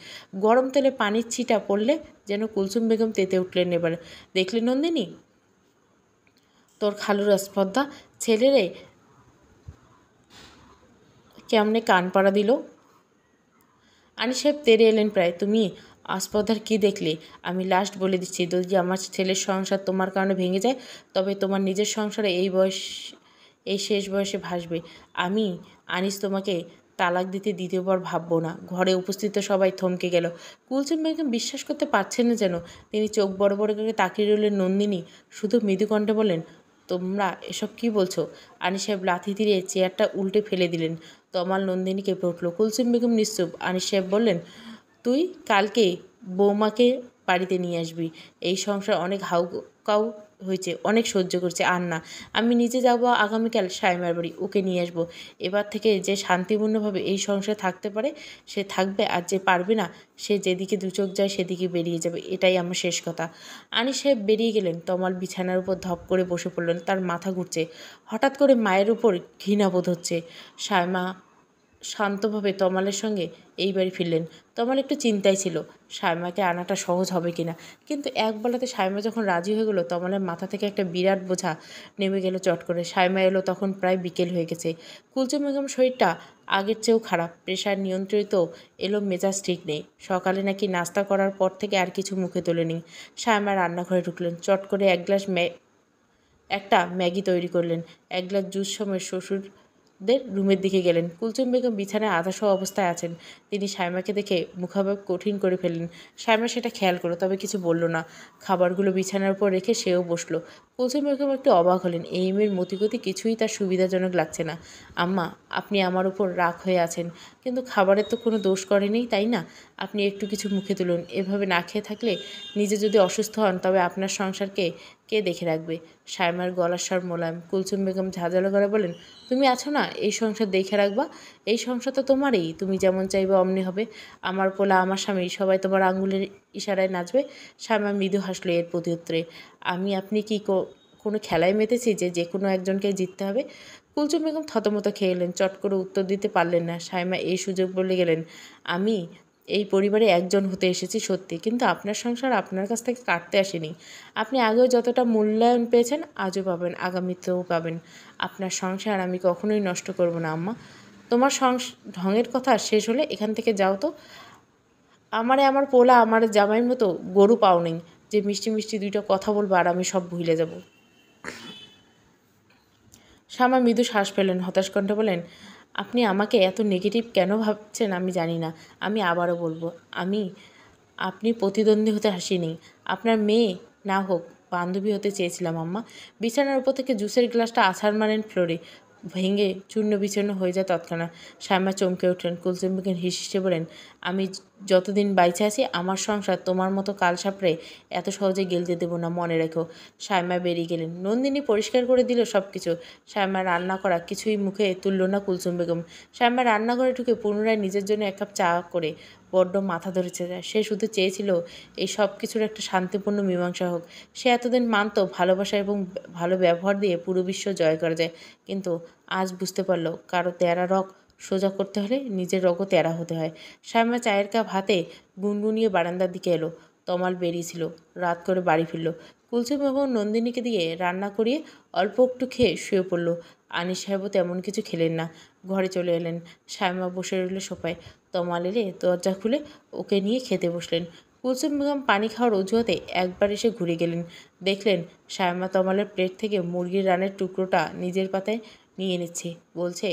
গরম তেলে পানির ছিটা পড়লে যেন কুলসুম বেগম তেতে উঠলেন। এবার দেখলে নন্দিনী, তোর খালুর স্পর্ধা, ছেলেরে কেমনে কান পাড়া দিল। আনিস সাহেব তেরে এলেন প্রায়। তুমি আস্পর্ধার কী দেখলে? আমি লাস্ট বলে দিচ্ছি, যদি আমার ছেলের সংসার তোমার কারণে ভেঙে যায় তবে তোমার নিজের সংসারে এই শেষ বয়সে ভাসবে। আমি আনিস তোমাকে তালাক দিতে দ্বিতীয়বার ভাববো না। ঘরে উপস্থিত সবাই থমকে গেল। কুলসুম বেগম বিশ্বাস করতে পারছেন না যেন। তিনি চোখ বড় বড় করে তাকিয়ে রইলেন। নন্দিনী শুধু মৃদু কণ্ঠে বললেন, তোমরা এসব কি বলছো? আনিস সাহেব লাথি দিয়ে চেয়ারটা উল্টে ফেলে দিলেন। তমাল নন্দিনী কেঁপে উঠল। কুলসুম বেগম নিশ্চুপ। আনিস সাহেব বললেন, তুই কালকে বৌমাকে বাড়িতে নিয়ে আসবি। এই সংসার অনেক হাউকাউ হয়েছে, অনেক সহ্য করছে, আর না। আমি নিজে যাব আগামীকাল সাইমার বাড়ি, ওকে নিয়ে আসবো। এবার থেকে যে শান্তিপূর্ণভাবে এই সংসারে থাকতে পারে সে থাকবে, আর যে পারবে না সে যেদিকে দু চোখ যায় সেদিকে বেরিয়ে যাবে। এটাই আমার শেষ কথা। আনিস সাহেব বেরিয়ে গেলেন। তমাল বিছানার উপর ধপ করে বসে পড়লেন। তার মাথা ঘুরছে। হঠাৎ করে মায়ের উপর ঘৃণাবোধ হচ্ছে। সায়মা শান্তভাবে তমালের সঙ্গে এই বাড়ি ফিরলেন। তমাল একটু চিন্তায় ছিল সায়মাকে আনাটা সহজ হবে কিনা, কিন্তু এক বেলাতে সায়মা যখন রাজি হয়ে গেল তমালের মাথা থেকে একটা বিরাট বোঝা নেমে গেল চট করে। সায়মা এলো তখন প্রায় বিকেল হয়ে গেছে। কুলসুম বেগম শরীরটা আগের চেয়েও খারাপ, প্রেশার নিয়ন্ত্রিত, এলো মেজাজ ঠিক নেই। সকালে নাকি নাস্তা করার পর থেকে আর কিছু মুখে তোলেনি। সায়মা রান্নাঘরে ঢুকলেন। চট করে একটা ম্যাগি তৈরি করলেন। এক গ্লাস জুস সময় শ্বশুরদের রুমের দিকে গেলেন। কুলসুম বেগম বিছানায় আধাশোয়া অবস্থায় আছেন। তিনি সায়মাকে দেখে মুখাভাব কঠিন করে ফেললেন। সায়মা সেটা খেয়াল করলো, তবে কিছু বলল না। খাবারগুলো বিছানার উপর রেখে সেও বসলো। কুলসুম বেগম একটু অবাক হলেন। এই মেয়ের মতিগতি কিছুই তার সুবিধাজনক লাগছে না। আম্মা, আপনি আমার উপর রাগ হয়ে আছেন, কিন্তু খাবারের তো কোনো দোষ করেনি, তাই না? আপনি একটু কিছু মুখে তুলুন। এভাবে না খেয়ে থাকলে নিজে যদি অসুস্থ হন তবে আপনার সংসারকে কে দেখে রাখবে? সায়মার গলার স্বর মোলায়েম। কুলসুম বেগম ঝাঁঝালো করে বলেন, তুমি আছো না, এই সংসার দেখে রাখবা। এই সংসার তো তোমারই, তুমি যেমন চাইবে অমনি হবে। আমার পোলা, আমার স্বামী, সবাই তোমার আঙ্গুলের ইশারায় নাচবে। সায়মা মৃদু হাসলো এর প্রতি উত্তরে। আপনি কি কোনো খেলায় মেতেছি যে যে কোনো একজনকে জিততে হবে? কুলসুম বেগম থতমত খেয়ে এলেন। চট করে উত্তর দিতে পারলেন না। সায়মা এই সুযোগ বলে গেলেন, আমি এই পরিবারে একজন হতে এসেছি সত্যি, কিন্তু আপনার সংসার আপনার কাছ থেকে কাটতে আসেনি। আপনি আগেও যতটা মূল্যায়ন পেয়েছেন আজও পাবেন, আগামীতেও পাবেন। আপনার সংসার আমি কখনোই নষ্ট করব না আম্মা। তোমার ঢঙের কথা শেষ হলে এখান থেকে যাও তো। আমার পোলা, আমার জামাইয়ের মতো গরু পাও নেই যে মিষ্টি মিষ্টি দুইটা কথা বলবো আর আমি সব ভুলে যাব। শ্যামা মৃদু শ্বাস ফেলেন, হতাশ কণ্ঠে বলেন, আপনি আমাকে এত নেগেটিভ কেন ভাবছেন আমি জানি না। আমি আবারও বলবো, আপনি প্রতিদ্বন্দ্বী হতে আসিনি। আপনার মেয়ে না হোক, বান্ধবী হতে চেয়েছিলাম আম্মা। বিছানার উপর থেকে জুসের গ্লাসটা আছাড় মারেন ফ্লোরে, ভেঙে চূর্ণ বিচূর্ণ হয়ে যায় তৎক্ষণাৎ। শ্যামা চমকে উঠলেন। কুলসুম বেগম হিসেবে বলেন, আমি যতদিন বাইচে আছি আমার সংসার তোমার মতো কাল সাপড়ে এত সহজে গেলতে দেবো না, মনে রেখো। সায়মা বেরিয়ে গেলেন। নন্দিনী পরিষ্কার করে দিল সব কিছু। সায়মা রান্না করা কিছুই মুখে তুলল না কুলসুম বেগম। সায়মা রান্নাঘরে ঢুকে পুনরায় নিজের জন্য এক কাপ চা করে বড্ড মাথা ধরেছে। সে শুধু চেয়েছিল এই সব কিছুর একটা শান্তিপূর্ণ মীমাংসা হোক। সে এতদিন মানত ভালোবাসা এবং ভালো ব্যবহার দিয়ে পুরো বিশ্ব জয় করা যায়, কিন্তু আজ বুঝতে পারল কারো তেরা রক সোজা করতে হলে নিজের রগও তেরা হতে হয়। সায়মা চায়ের কাপ হাতে গুনগুনিয়ে বারান্দার দিকে এলো। তমাল বেরিয়েছিল, রাত করে বাড়ি ফিরল। কুলসুম এবং নন্দিনীকে দিয়ে রান্না করিয়ে অল্প একটু খেয়ে শুয়ে পড়ল। আনিস সাহেবও তেমন কিছু খেলেন না, ঘরে চলে এলেন। সায়মা বসে রইল সোফায়। তমাল এলে দরজা খুলে ওকে নিয়ে খেতে বসলেন। কুলসুম বেগম পানি খাওয়ার অজুহাতে একবার এসে ঘুরে গেলেন। দেখলেন সায়মা তমালের প্লেট থেকে মুরগির রানের টুকরোটা নিজের পাতায় নিয়ে নিচ্ছে। বলছে,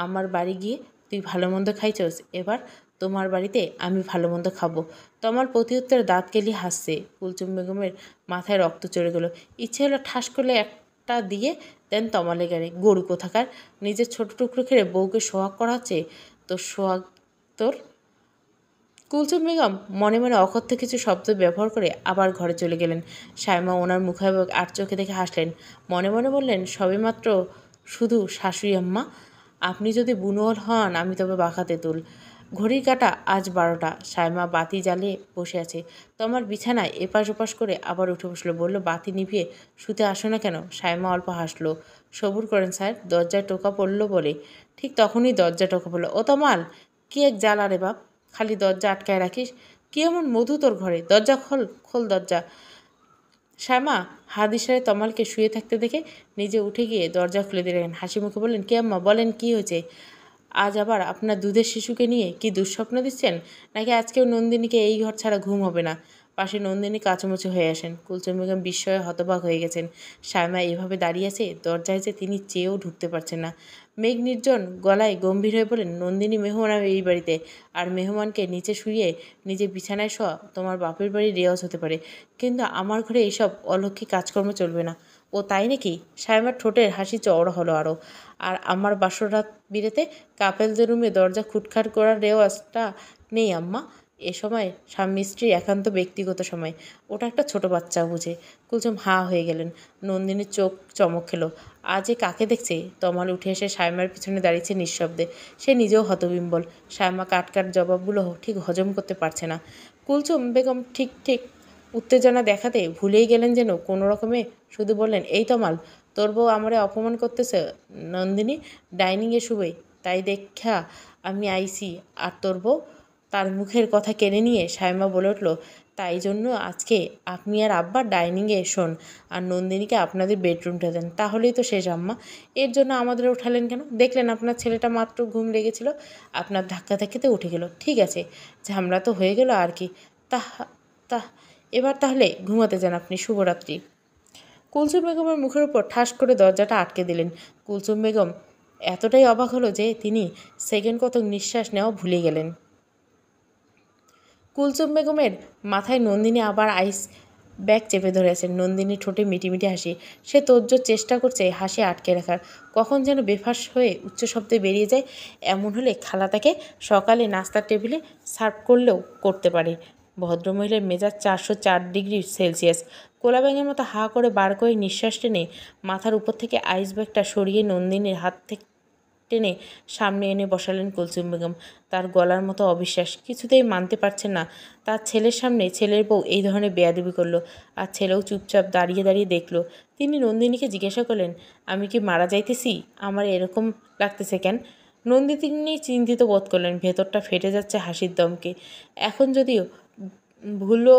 আমার বাড়ি গিয়ে তুই ভালো মন্দ খাইছস, এবার তোমার বাড়িতে আমি ভালো মন্দ খাবো। তমাল প্রতিউত্তরে দাঁত কেলিয়ে হাসছে। কুলসুম বেগমের মাথায় রক্ত চড়ে গেল। ইচ্ছে হলো ঠাস করলে একটা দিয়ে দেন তমালে গাড়ি। গরু কোথাকার, নিজের ছোট টুকরো খেয়ে বউকে সোহাগ করা হচ্ছে। তোর সোহাগ তোর। কুলসুম বেগম মনে মনে অকথ্য কিছু শব্দ ব্যবহার করে আবার ঘরে চলে গেলেন। সায়মা ওনার মুখাবয়ব আর চোখে দেখে হাসলেন। মনে মনে বললেন, সবেমাত্র শুধু শাশুড়ি আম্মা, আপনি যদি বুনোয়াল হন আমি তবে বাঁকা তেঁতুল। ঘড়ির কাঁটা আজ 12টা। সায়মা বাতি জ্বালিয়ে বসে আছে। তমাল বিছানায় এপাশ ওপাশ করে আবার উঠে বসলো। বলল, বাতি নিভিয়ে শুতে আসো না কেন? সায়মা অল্প হাসলো। সবুর করেন স্যার, দরজায় টোকা পড়লো বলে। ঠিক তখনই দরজা টোকা পড়লো। ও তমাল, কি এক জ্বালা রে বাপ, খালি দরজা আটকায় রাখিস। কি এমন মধু তোর ঘরে? দরজা খোল, খোল দরজা। শ্যামা হাত ইশারায় তমালকে শুয়ে থাকতে দেখে নিজে উঠে গিয়ে দরজা খুলে দিলেন। হাসি মুখে বললেন, কে আম্মা, বলেন কি হয়েছে? আজ আবার আপনার দুধের শিশুকে নিয়ে কি দুঃস্বপ্ন দিচ্ছেন, নাকি আজকেও নন্দিনীকে এই ঘর ছাড়া ঘুম হবে না? পাশে নন্দিনী কাচুমুচু হয়ে আসেন। কুলসুম বেগম বিস্ময়ে হতবাক হয়ে গেছেন। সায়মা এভাবে দাঁড়িয়ে আছে, দরজায় যে তিনি চেয়েও ঢুকতে পারছেন না। মেঘ নির্জন গলায় গম্ভীর হয়ে বলেন, নন্দিনী মেহমান এই বাড়িতে, আর মেহমানকে নিচে শুইয়ে নিজে বিছানায় শোয়া তোমার বাপের বাড়ির রেওয়াজ হতে পারে, কিন্তু আমার ঘরে এইসব অলৌকিক কাজকর্ম চলবে না। ও তাই নাকি? সায়মার ঠোঁটের হাসি চওড়া হলো আরও। আর আমার বাসরাত বিরেতে কাপেলদের রুমে দরজা খুটখাট করার রেওয়াজটা নেই আম্মা। এ সময় স্বামী স্ত্রীর একান্ত ব্যক্তিগত সময়, ওটা একটা ছোট বাচ্চা বুঝে। কুলসুম হাঁ হয়ে গেলেন। নন্দিনীর চোখ চমক খেলো। আজ এ কাকে দেখছে? তমাল উঠে এসে সায়মার পিছনে দাঁড়িয়েছে নিঃশব্দে। সে নিজেও হতবিম্বল। সায়মা কাটকাট জবাবগুলো ঠিক হজম করতে পারছে না। কুলসুম বেগম ঠিক ঠিক উত্তেজনা দেখাতে ভুলেই গেলেন যেন কোনো রকমে। শুধু বললেন, এই তমাল, তোর বউ আমারে অপমান করতেছে। নন্দিনী ডাইনিংয়ে শুবে, তাই দেখা আমি আইসি। আর তোর বউ? তার মুখের কথা কেড়ে নিয়ে সায়মা বলে উঠল, তাই জন্য আজকে আপনি আর আব্বা ডাইনিংয়ে শোন, আর নন্দিনীকে আপনাদের বেডরুমটা দেন। তাহলেই তো শেষ আম্মা। এর জন্য আমাদের উঠালেন কেন? দেখলেন আপনার ছেলেটা মাত্র ঘুম লেগেছিল, আপনার ধাক্কা ধাক্কিতে উঠে গেল। ঠিক আছে, ঝামেলা তো হয়ে গেল আর কি। তা তা এবার তাহলে ঘুমাতে যান আপনি। শুভরাত্রি। কুলসুম বেগমের মুখের উপর ঠাস করে দরজাটা আটকে দিলেন। কুলসুম বেগম এতটাই অবাক হলো যে তিনি সেকেন্ড কতক নিঃশ্বাস নেওয়া ভুলে গেলেন। কুলসুম বেগমের মাথায় নন্দিনী আবার আইস ব্যাগ চেপে ধরে আছেন। নন্দিনী ঠোঁটে মিটিমিটি হাসি। সে তোড়জোড় চেষ্টা করছে হাসি আটকে রাখার, কখন যেন বেফাঁস হয়ে উচ্চ শব্দে বেরিয়ে যায়। এমন হলে খালা তাকে সকালে নাস্তার টেবিলে সার্ভ করলেও করতে পারে। ভদ্রমহিলার মেজাজ 404°C। কোলা ব্যাঙের মতো হা করে বার করে নিঃশ্বাস টেনে মাথার উপর থেকে আইস ব্যাগটা সরিয়ে নন্দিনীর হাত থেকে টেনে সামনে এনে বসালেন কুলসুম বেগম। তার গলার মতো অবিশ্বাস, কিছুতেই মানতে পারছেন না তার ছেলের সামনে ছেলের বউ এই ধরনের বেয়াদবি করলো। আর ছেলেও চুপচাপ দাঁড়িয়ে দাঁড়িয়ে দেখল। তিনি নন্দিনীকে জিজ্ঞাসা করলেন, আমি কি মারা যাইতেছি? আমার এরকম লাগতেছে কেন? নন্দিনী চিন্তিত বোধ করলেন, ভেতরটা ফেটে যাচ্ছে হাসির দমকে। এখন যদিও ভুলও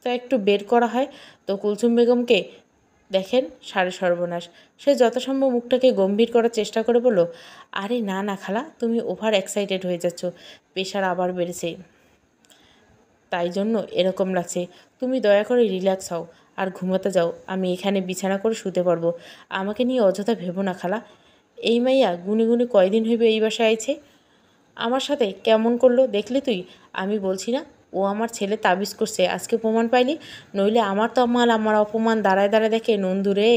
তা একটু বের করা হয় তো কুলসুম বেগমকে দেখেন সাড়ে সর্বনাশ। সে যথাসম্ভব মুখটাকে গম্ভীর করার চেষ্টা করে বলল, আরে না না খালা, তুমি ওভার এক্সাইটেড হয়ে যাচ্ছ। প্রেশার আবার বেড়েছে, তাই জন্য এরকম লাগছে। তুমি দয়া করে রিল্যাক্স হও আর ঘুমাতে যাও। আমি এখানে বিছানা করে শুতে পারবো। আমাকে নিয়ে অযথা ভেবো না খালা। এই মাইয়া গুনে গুনে কয়দিন হইবে এই বাসায় আইছে? আমার সাথে কেমন করলো দেখলি তুই? আমি বলছি না ও আমার ছেলে তাবিজ করছে, আজকে প্রমাণ পাইলি? নইলে আমার তো আমার অপমান দাঁড়ায় দাঁড়ায় দেখে নন্দুরে,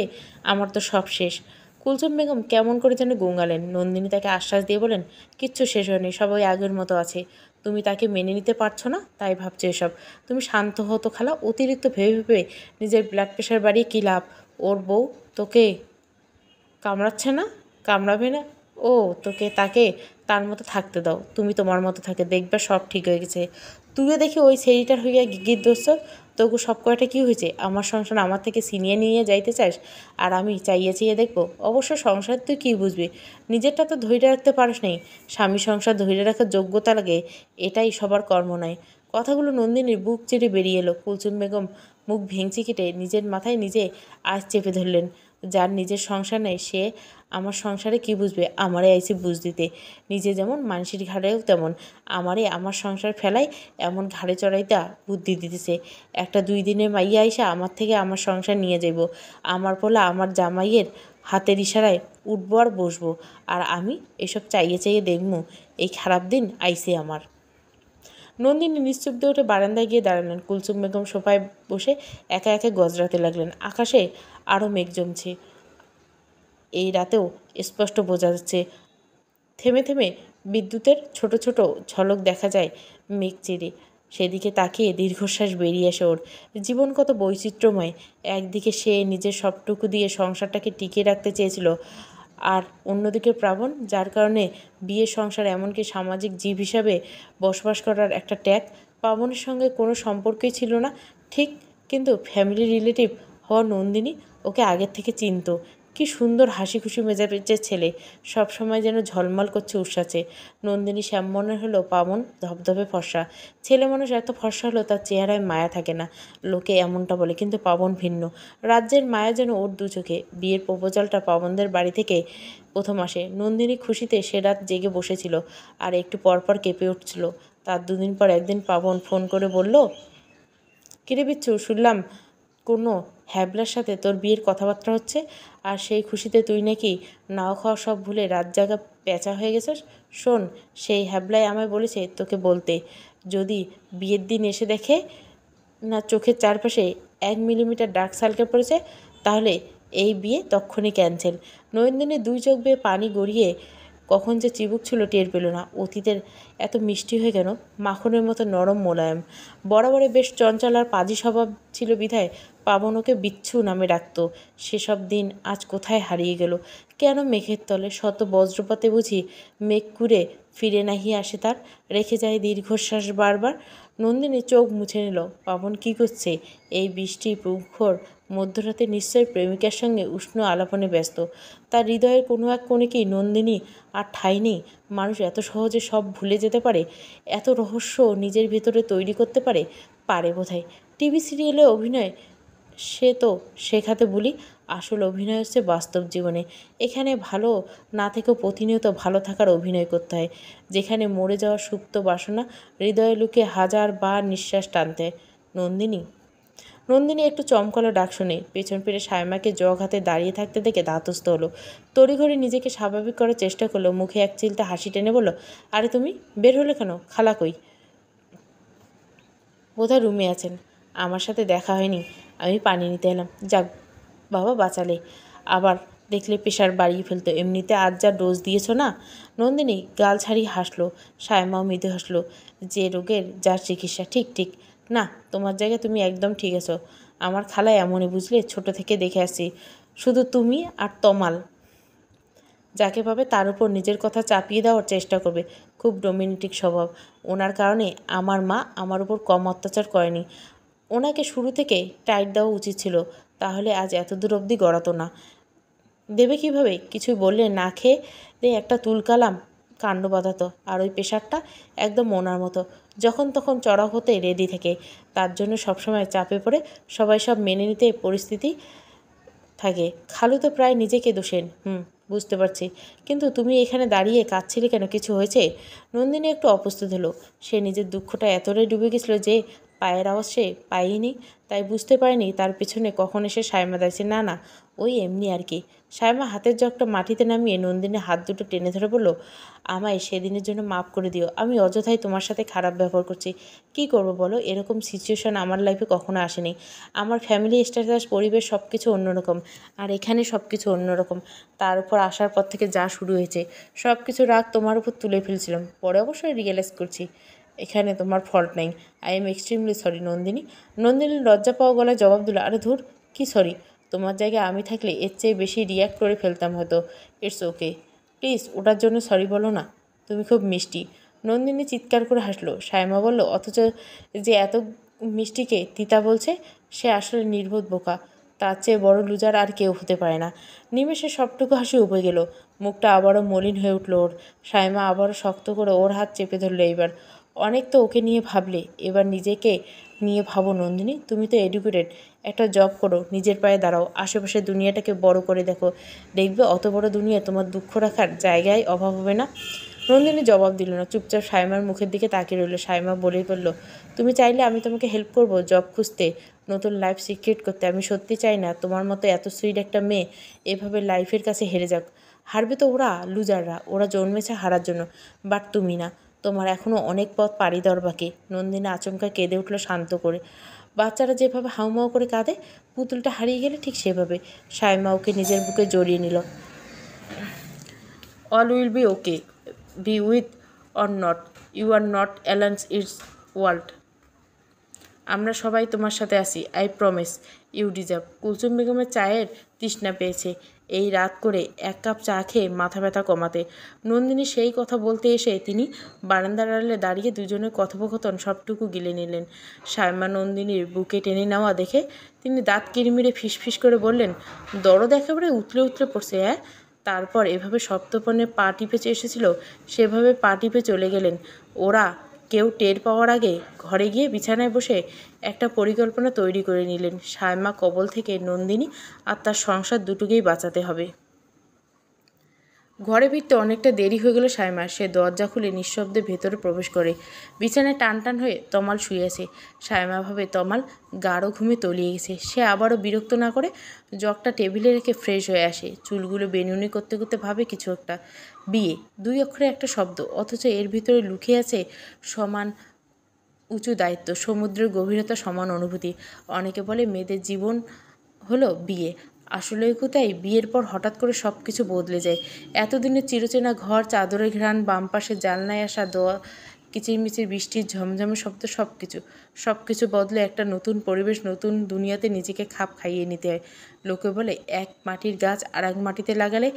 আমার তো সব শেষ। কুলসুম বেগম কেমন করে যেন গঙ্গালেন। নন্দিনী তাকে আশ্বাস দিয়ে বলেন, কিচ্ছু শেষ হয়নি, সবাই আগের মতো আছে। তুমি তাকে মেনে নিতে পারছো না, তাই ভাবছো এসব। তুমি শান্ত হতো খালা, অতিরিক্ত ভেবে ভেবে নিজের ব্লাড প্রেশার বাড়িয়ে কী লাভ? ওর বউ তোকে কামড়াচ্ছে না? কামড়াবে না? ও তোকে তাকে তার মতো থাকতে দাও, তুমি তোমার মতো থাকে, দেখবে সব ঠিক হয়ে গেছে। তুইও দেখি ওই ছেড়িটার হইয়া গির দোস্ত, তোকে সব কয়টা কী হয়েছে? আমার সংসার আমার থেকে ছিনিয়ে নিয়ে যাইতে চাস, আর আমি চাইয়ে চাইয়ে দেখবো? অবশ্য সংসার তুই কী বুঝবি, নিজেরটা তো ধৈর্য রাখতে পারিস নি। স্বামী সংসার ধৈর্য রাখার যোগ্যতা লাগে, এটাই সবার কর্ম নয়। কথাগুলো নন্দিনীর বুক চিরে বেরিয়ে এলো। কুলসুম বেগম মুখ ভেঙচি কেটে নিজের মাথায় নিজে আজ চেপে ধরলেন। যার নিজের সংসার নেই সে আমার সংসারে কি বুঝবে? আমারে আইসি বুঝ দিতে। নিজে যেমন মানুষের ঘাড়েও তেমন আমারে আমার সংসার ফেলাই এমন ঘাড়ে চড়াইতা বুদ্ধি দিতেছে। একটা 2 দিনের মাইয়া আইসা আমার থেকে আমার সংসার নিয়ে যাইব। আমার পোলা আমার জামাইয়ের হাতের ইশারায় উঠবো আর বসবো, আর আমি এসব চাইয়ে চাইয়ে দেখবো। এই খারাপ দিন আইসে আমার। নন্দিনী নিশ্চুপ উঠে বারান্দায় গিয়ে দাঁড়ালেন। কুলসুম বেগম সোফায় বসে একা একা গজরাতে লাগলেন। আকাশে আরও মেঘ জমছে। এই রাতেও স্পষ্ট বোঝা যাচ্ছে। থেমে থেমে বিদ্যুতের ছোট ছোট ঝলক দেখা যায় মেঘ চিরে। সেদিকে তাকিয়ে দীর্ঘশ্বাস বেরিয়ে আসে ওর। জীবন কত বৈচিত্র্যময়। একদিকে সে নিজের সবটুকু দিয়ে সংসারটাকে টিকিয়ে রাখতে চেয়েছিল, আর অন্যদিকে প্রাবণ, যার কারণে বিয়ের সংসার, এমনকি সামাজিক জীব হিসাবে বসবাস করার একটা ট্যাগ। পাবনের সঙ্গে কোনো সম্পর্কই ছিল না ঠিক, কিন্তু ফ্যামিলি রিলেটিভ হওয়া নন্দিনী ওকে আগের থেকে চিনত। কি সুন্দর হাসি খুশি মেজাজের ছেলে, সবসময় যেন ঝলমল করছে উৎসাচে। নন্দিনী শ্যামবর্ণের হলেও পাবন ধবধবে ফর্সা। ছেলে মানুষ এত ফর্সা হলেও তার চেহারায় মায়া থাকে না, লোকে এমনটা বলে, কিন্তু পাবন ভিন্ন। রাজ্যের মায়া যেন ওর দু চোখে। বিয়ের প্রপোজালটা পাবনদের বাড়ি থেকে প্রথম আসে। নন্দিনী খুশিতে সে রাত জেগে বসেছিল, আর একটু পরপর কেঁপে উঠছিল। তার 2 দিন পর একদিন পাবন ফোন করে বলল, কিরে বিচ্ছু, শুনলাম কোনো হ্যাবলার সাথে তোর বিয়ের কথাবার্তা হচ্ছে, আর সেই খুশিতে তুই নাকি নাওয়া খাওয়া সব ভুলে রাত জাগা পেঁচা হয়ে গেছিস। শোন, সেই হ্যাবলাই আমায় বলেছে তোকে বলতে, যদি বিয়ের দিন এসে দেখে না চোখের চারপাশে 1 মিলিমিটার ডার্ক সার্কেল পড়েছে, তাহলে এই বিয়ে তক্ষুনি ক্যান্সেল। নয়নদিনের 2 চোখ বেয়ে পানি গড়িয়ে কখন যে চিবুক ছিল টের পেল না। অতীতের এত মিষ্টি হয়ে গেল, মাখনের মতো নরম মোলায়েম। বরাবরে বেশ চঞ্চল আর পাজি স্বভাব ছিল বিধায় পাবন ওকে বিচ্ছু নামে ডাকত। সেসব দিন আজ কোথায় হারিয়ে গেল? কেন মেঘের তলে শত বজ্রপাতে বুঝি মেঘ কুড়ে ফিরে নাহি আসে তার, রেখে যায় দীর্ঘশ্বাস বারবার। নন্দিনী চোখ মুছে নিল। পাবন কী করছে এই বৃষ্টি প্রখর মধ্যরাতে? নিশ্চয় প্রেমিকার সঙ্গে উষ্ণ আলাপনে ব্যস্ত। তার হৃদয়ের কোনো এক কোণে কি নন্দিনী আর ঠাঁই নেই? মানুষ এত সহজে সব ভুলে যেতে পারে, এত রহস্য নিজের ভেতরে তৈরি করতে পারে। পারে বোধহয়। টিভি সিরিয়ালে অভিনয় সে তো শেখাতে বলি, আসল অভিনয় হচ্ছে বাস্তব জীবনে। এখানে ভালো না থেকেও প্রতিনিয়ত ভালো থাকার অভিনয় করতে হয়, যেখানে মরে যাওয়া সুপ্ত বাসনা হৃদয়ে লুকিয়ে হাজার বার নিঃশ্বাস টানতে। নন্দিনী নন্দিনী একটু চমকালো ডাক শুনে পেছন ফিরে সায়মাকে জগ হাতে দাঁড়িয়ে থাকতে দেখে ধাতস্থ হলো। তড়িঘড়ি নিজেকে স্বাভাবিক করার চেষ্টা করলো। মুখে এক চিলতে হাসি টেনে বলল, আরে তুমি বের হলে কেন? খালা কই? বোধহয় রুমে আছেন, আমার সাথে দেখা হয়নি, আমি পানি নিতে এলাম। যাক বাবা, বাঁচালে। আবার দেখলে প্রেশার বাড়িয়ে ফেলতো। এমনিতে আজ যা ডোজ দিয়েছ না। নন্দিনী গাল ছাড়িয়ে হাসলো। সায়মাও মৃদু হাসলো। যে রোগের যার চিকিৎসা। ঠিক ঠিক। না, তোমার জায়গায় তুমি একদম ঠিক আছো। আমার খালা এমনই, বুঝলে, ছোট থেকে দেখে আসছি। শুধু তুমি আর তমাল যাকে পাবে তার উপর নিজের কথা চাপিয়ে দেওয়ার চেষ্টা করবে। খুব ডোমিনেটিক স্বভাব। ওনার কারণে আমার মা আমার উপর কম অত্যাচার করেনি। ওনাকে শুরু থেকে টাইট দেওয়া উচিত ছিল, তাহলে আজ এত দূর অবধি গড়াতো না। দেবে কীভাবে? কিছুই বললে না খেয়ে একটা তুলকালাম কাণ্ড বাঁধাতো। আর ওই প্রেশারটা একদম ওনার মতো, যখন তখন চড়া হতে রেডি থাকে। তার জন্য সবসময় চাপে পড়ে সবাই সব মেনে নিতে পরিস্থিতি থাকে। খালু তো প্রায় নিজেকে দোষেন। বুঝতে পারছি, কিন্তু তুমি এখানে দাঁড়িয়ে কাঁদছিলে কেন? কিছু হয়েছে? নন্দিনী একটু অপ্রস্তুত হলো। সে নিজের দুঃখটা এতটাই ডুবে গেছিল যে পায়ের আওয়াজ সে পায়নি, তাই বুঝতে পারেনি তার পিছনে কখন এসে সায়মা দাঁড়িয়েছে। না না, ওই এমনি আর কি। সায়মা হাতের জগটা মাটিতে নামিয়ে নন্দিনীর হাত দুটো টেনে ধরে বলল, আমায় সেদিনের জন্য মাফ করে দিও। আমি অযথাই তোমার সাথে খারাপ ব্যবহার করছি। কি করব বলো, এরকম সিচুয়েশন আমার লাইফে কখনো আসেনি। আমার ফ্যামিলি স্ট্যাটাস, পরিবেশ সব কিছু অন্যরকম, আর এখানে সব কিছু অন্যরকম। তার উপর আসার পর থেকে যা শুরু হয়েছে, সব কিছু রাগ তোমার উপর তুলে ফেলছিলাম, পরে অবশ্যই রিয়েলাইজ করছি এখানে তোমার ফল্ট নেই। I am extremely sorry Nandini. Nandini লজ্জা পাওয়া গলায় জবাব দিল, আরে ধুর, কি সরি? তোমার জায়গায় আমি থাকলে এর চেয়ে বেশি রিয়্যাক্ট করে ফেলতাম হয়তো। ইটস ওকে, প্লিজ ওটার জন্য সরি বলো না। তুমি খুব মিষ্টি। নন্দিনী চিৎকার করে হাসলো। সায়মা বলল, অথচ যে এত মিষ্টিকে তিতা বলছে সে আসলে নির্বোধ বোকা। তার চেয়ে বড় লুজার আর কেউ হতে পারে না। নিমেষে সবটুকু হাসি উপে গেল। মুখটা আবারও মলিন হয়ে উঠল ওর। সায়মা আবারও শক্ত করে ওর হাত চেপে ধরল। এইবার অনেক তো ওকে নিয়ে ভাবলে, এবার নিজেকে নিয়ে ভাবো নন্দিনী। তুমি তো এডুকেটেড, একটা জব করো, নিজের পায়ে দাঁড়াও, আশেপাশের দুনিয়াটাকে বড় করে দেখো। দেখবে অত বড় দুনিয়া তোমার দুঃখ রাখার জায়গায় অভাব হবে না। নন্দিনী জবাব দিল না, চুপচাপ সায়মার মুখের দিকে তাকিয়ে রইল। সায়মা বলেই বলল, তুমি চাইলে আমি তোমাকে হেল্প করব জব খুঁজতে, নতুন লাইফ সিক্রেট করতে। আমি সত্যি চাই না তোমার মতো এত সুইট একটা মেয়ে এভাবে লাইফের কাছে হেরে যাক। হারবে তো ওরা, লুজাররা, ওরা জন্মেছে হারার জন্য। বাট তুমি না, তোমার এখনও অনেক পথ পাড়ি দেওয়ার বাকি। নন্দিনী আচমকা কেঁদে উঠল শান্ত করে। বাচ্চারা যেভাবে হাউমাউ করে কাঁদে, পুতুলটা হারিয়ে গেলে ঠিক সেভাবে। সায়মা ওকে নিজের বুকে জড়িয়ে নিল। All will be okay, be with or not, you are not alone its world. আমরা সবাই তোমার সাথে আছি, I promise. You deserve. Kulsum বেগমের চায়ের তৃষ্ণা পেয়েছে এই রাত করে এক কাপ চা খেয়ে মাথা ব্যথা কমাতে। নন্দিনী সেই কথা বলতে এসে তিনি বারান্দার আড়ালে দাঁড়িয়ে দুজনের কথোপকথন সবটুকু গিলে নিলেন। সায়মা নন্দিনীর বুকে টেনে নেওয়া দেখে তিনি দাঁত কিরমিরে ফিসফিস করে বললেন, দরদ একেবারে উতলে উতলে পড়ছে। হ্যাঁ, তারপর এভাবে সপ্তপর্ণে পা টিপে এসেছিল, সেভাবে পা টিপে চলে গেলেন। ওরা কেউ টের পাওয়ার আগে ঘরে গিয়ে বিছানায় বসে একটা পরিকল্পনা তৈরি করে নিলেন। সায়মা কবল থেকে নন্দিনী আর তার সংসার দুটোকেই বাঁচাতে হবে। ঘরে ফিরতে অনেকটা দেরি হয়ে গেল সায়মার। সে দরজা খুলে নিঃশব্দে ভেতরে প্রবেশ করে। বিছানায় টান টান হয়ে তমাল শুয়ে আছে। সায়মা ভাবে তমাল গাঢ় ঘুমে তলিয়ে গেছে। সে আবারও বিরক্ত না করে জগটা টেবিলে রেখে ফ্রেশ হয়ে আসে। চুলগুলো বেনুনি করতে করতে ভাবে কিছু একটা। বিয়ে, দুই অক্ষরে একটা শব্দ, অথচ এর ভিতরে লুকিয়ে আছে সমান উঁচু দায়িত্ব, সমুদ্রের গভীরতা, সমান অনুভূতি। অনেকে বলে মেয়েদের জীবন হলো বিয়ে। আসলে কোথায় বিয়ের পর হঠাৎ করে সব কিছু বদলে যায়। এতদিনের চিরচেনা ঘর, চাদরের ঘ্রাণ, বাম পাশে জানলায় আসা দোয়া, কিচিরমিচির বৃষ্টির ঝমঝমে শব্দ, সব কিছু বদলে একটা নতুন পরিবেশ, নতুন দুনিয়াতে নিজেকে খাপ খাইয়ে নিতে হয়। লোকে বলে এক মাটির গাছ আর এক মাটিতে লাগালে